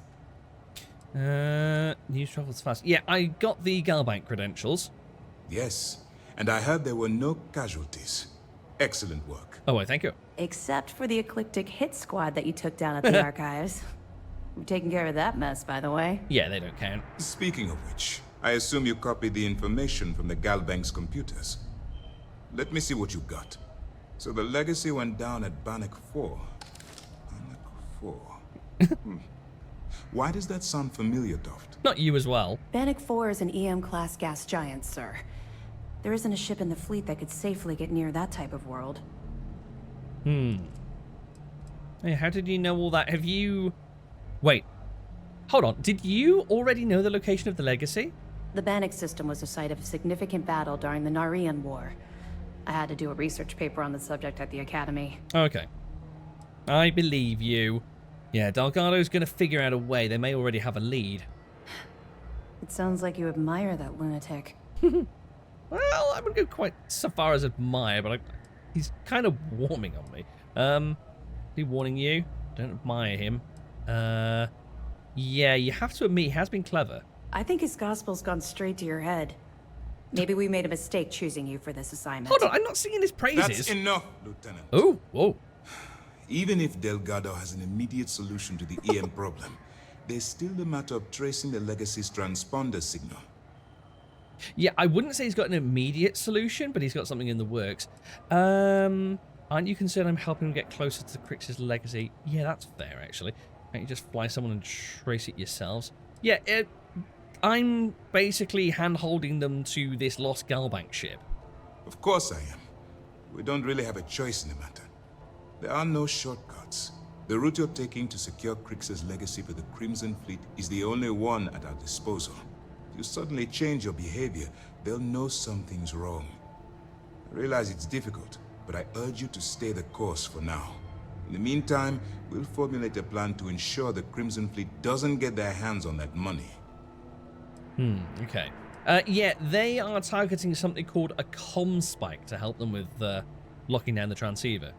News travels fast. Yeah, I got the Galbank credentials. Yes, and I heard there were no casualties. Excellent work. Oh, well, thank you. Except for the eclectic hit squad that you took down at the archives. We're taking care of that mess, by the way. Yeah, they don't count. Speaking of which, I assume you copied the information from the Galbank's computers. Let me see what you got. So the legacy went down at Bannock 4. Bannock 4. Why does that sound familiar, Toft? Not you as well. Bannock 4 is an EM-class gas giant, sir. There isn't a ship in the fleet that could safely get near that type of world. Hey, how did you know all that? Have you... Wait. Hold on. Did you already know the location of the legacy? The Bannock system was the site of a significant battle during the Narian War. I had to do a research paper on the subject at the Academy. Okay. I believe you. Yeah, Delgado's gonna figure out a way. They may already have a lead. It sounds like you admire that lunatic. Well, I wouldn't go quite so far as admire, but he's kind of warming on me. Is he warning you? Don't admire him. Yeah, you have to admit he has been clever. I think his gospel's gone straight to your head. Maybe we made a mistake choosing you for this assignment. Hold on, I'm not singing his praises. That's enough, Lieutenant. Oh, whoa. Even if Delgado has an immediate solution to the EM problem, there's still the matter of tracing the legacy's transponder signal. Yeah, I wouldn't say he's got an immediate solution, but he's got something in the works. Aren't you concerned I'm helping him get closer to Crix's legacy? Yeah, that's fair, actually. Can't you just fly someone and trace it yourselves? Yeah, I'm basically hand-holding them to this lost Galbank ship. Of course I am. We don't really have a choice in the matter. There are no shortcuts. The route you're taking to secure Crix's legacy for the Crimson Fleet is the only one at our disposal. If you suddenly change your behavior, they'll know something's wrong. I realize it's difficult, but I urge you to stay the course for now. In the meantime, we'll formulate a plan to ensure the Crimson Fleet doesn't get their hands on that money. Okay. Yeah, they are targeting something called a comm spike to help them with locking down the transceiver.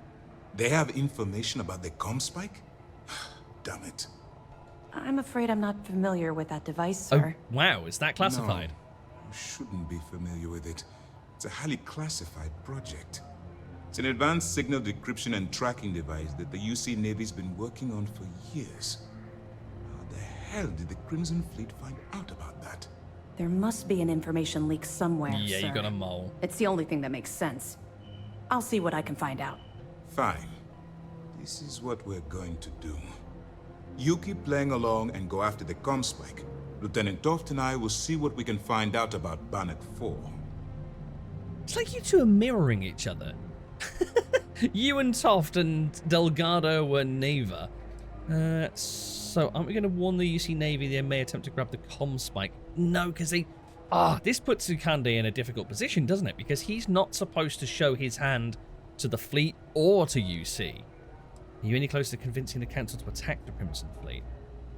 They have information about the comm spike? Damn it. I'm afraid I'm not familiar with that device, sir. Oh, wow, is that classified? No, you shouldn't be familiar with it. It's a highly classified project. It's an advanced signal decryption and tracking device that the UC Navy's been working on for years. How the hell did the Crimson Fleet find out about that? There must be an information leak somewhere, Yeah, sir. you got a mole. It's the only thing that makes sense. I'll see what I can find out. Fine. This is what we're going to do. You keep playing along and go after the comm spike. Lieutenant Toft and I will see what we can find out about Bannock 4. It's like you two are mirroring each other. You and Toft and Delgado and Naeva. So aren't we going to warn the UC Navy they may attempt to grab the comm spike? No, because they... this puts Ikande in a difficult position, doesn't it? Because he's not supposed to show his hand to the fleet or to UC. Are you any closer to convincing the council to attack the Crimson Fleet?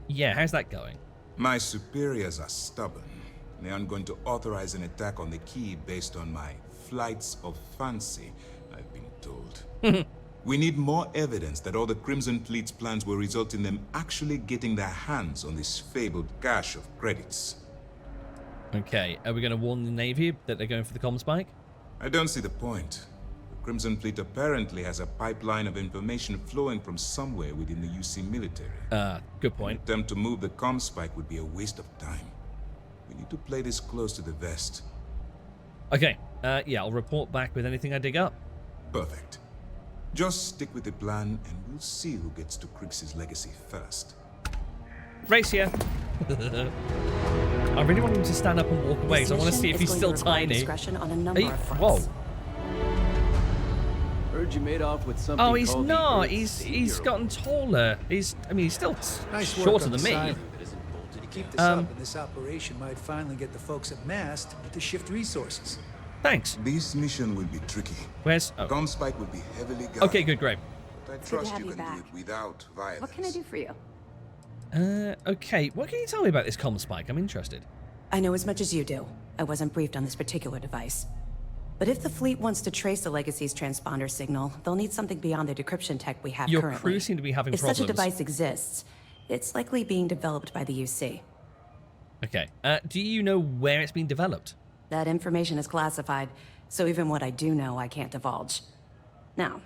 Yeah, how's that going? My superiors are stubborn. They aren't going to authorize an attack on the key based on my flights of fancy, I've been told. We need more evidence that all the Crimson Fleet's plans will result in them actually getting their hands on this fabled cache of credits. Okay, are we going to warn the Navy that they're going for the comm spike? I don't see the point. The Crimson Fleet apparently has a pipeline of information flowing from somewhere within the UC military. Good point. An attempt to move the comm spike would be a waste of time. We need to play this close to the vest. Okay, yeah, I'll report back with anything I dig up. Perfect. Just stick with the plan, and we'll see who gets to Krix's legacy first. Race here. I really want him to stand up and walk away, so I want to see if he's still tiny. On a number of fronts. Whoa. Heard you made off with something. Oh, he's not. He's gotten taller. He's still shorter than me. Keep this up, and this operation might finally get the folks at MAST to shift resources. Thanks. This mission will be tricky. Where's... Comm spike will be heavily guarded. Okay, good, great. But I trust you can do it without violence. What can I do for you? Okay. What can you tell me about this comm spike? I'm interested. I know as much as you do. I wasn't briefed on this particular device. But if the fleet wants to trace the Legacy's transponder signal, they'll need something beyond the decryption tech we have currently. Your crew seem to be having problems. If such a device exists, it's likely being developed by the UC. Okay. Do you know where it's being developed? That information is classified, so even what I do know, I can't divulge. Now,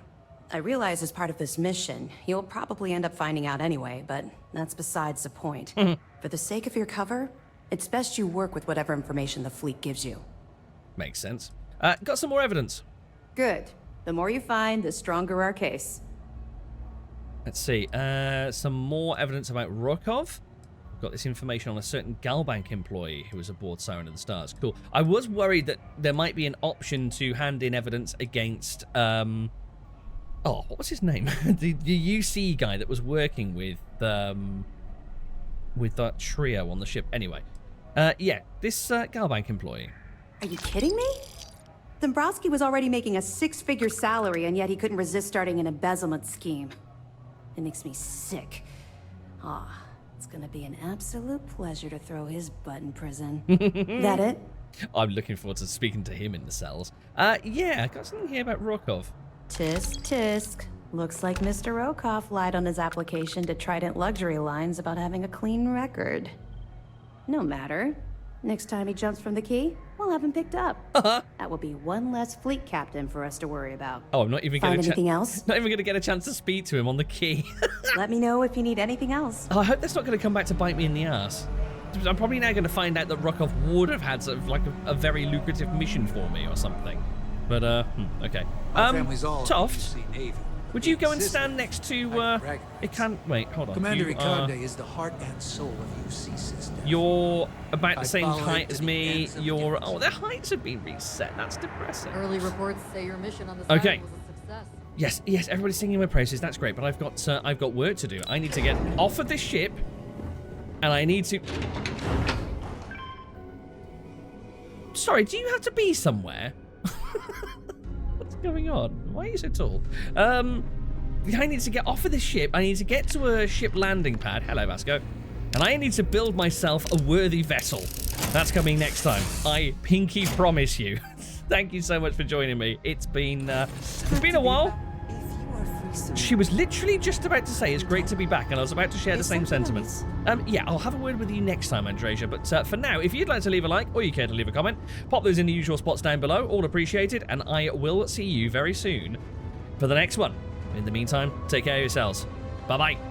I realize as part of this mission, you'll probably end up finding out anyway, but that's besides the point. For the sake of your cover, it's best you work with whatever information the fleet gives you. Makes sense. Got some more evidence. Good. The more you find, the stronger our case. Let's see. Some more evidence about Rokov. Got this information on a certain Galbank employee who was aboard Siren of the Stars. Cool. I was worried that there might be an option to hand in evidence against, oh, what was his name? the UC guy that was working with that trio on the ship. Anyway, yeah, this Galbank employee. Are you kidding me? Dumbrosky was already making a 6-figure salary, and yet he couldn't resist starting an embezzlement scheme. It makes me sick. It's gonna be an absolute pleasure to throw his butt in prison. That it? I'm looking forward to speaking to him in the cells. Yeah, I got something here about Rokov. Tisk, tisk. Looks like Mr. Rokov lied on his application to Trident Luxury Lines about having a clean record. No matter. Next time he jumps from the key, we'll have him picked up. That will be one less fleet captain for us to worry about. Oh, I'm not even Find gonna anything else? Not even gonna get a chance to speak to him on the key. Let me know if you need anything else. Oh, I hope that's not gonna come back to bite me in the ass. I'm probably now gonna find out that Rokov would have had sort of like a very lucrative mission for me or something. But okay. Toft, would you go and stand next to Ikande? Wait, hold on. Commander Ikande is the heart and soul of UC system. You're about the same height as me. You're their heights have been reset. That's depressing. Early reports say your mission on the side was a success. Yes, everybody's singing my praises. That's great, but I've got work to do. I need to get off of this ship, and I need to. Sorry, do you have to be somewhere? What's going on? Why are you so tall? I need to get off of this ship. I need to get to a ship landing pad. Hello, Vasco. And I need to build myself a worthy vessel. That's coming next time. I pinky promise you. Thank you so much for joining me. It's been a while. She was literally just about to say it's great to be back, and I was about to share the same sentiments. Yeah, I'll have a word with you next time, Andresia, but for now, if you'd like to leave a like, or you care to leave a comment, pop those in the usual spots down below, all appreciated, and I will see you very soon for the next one. In the meantime, take care of yourselves. Bye-bye.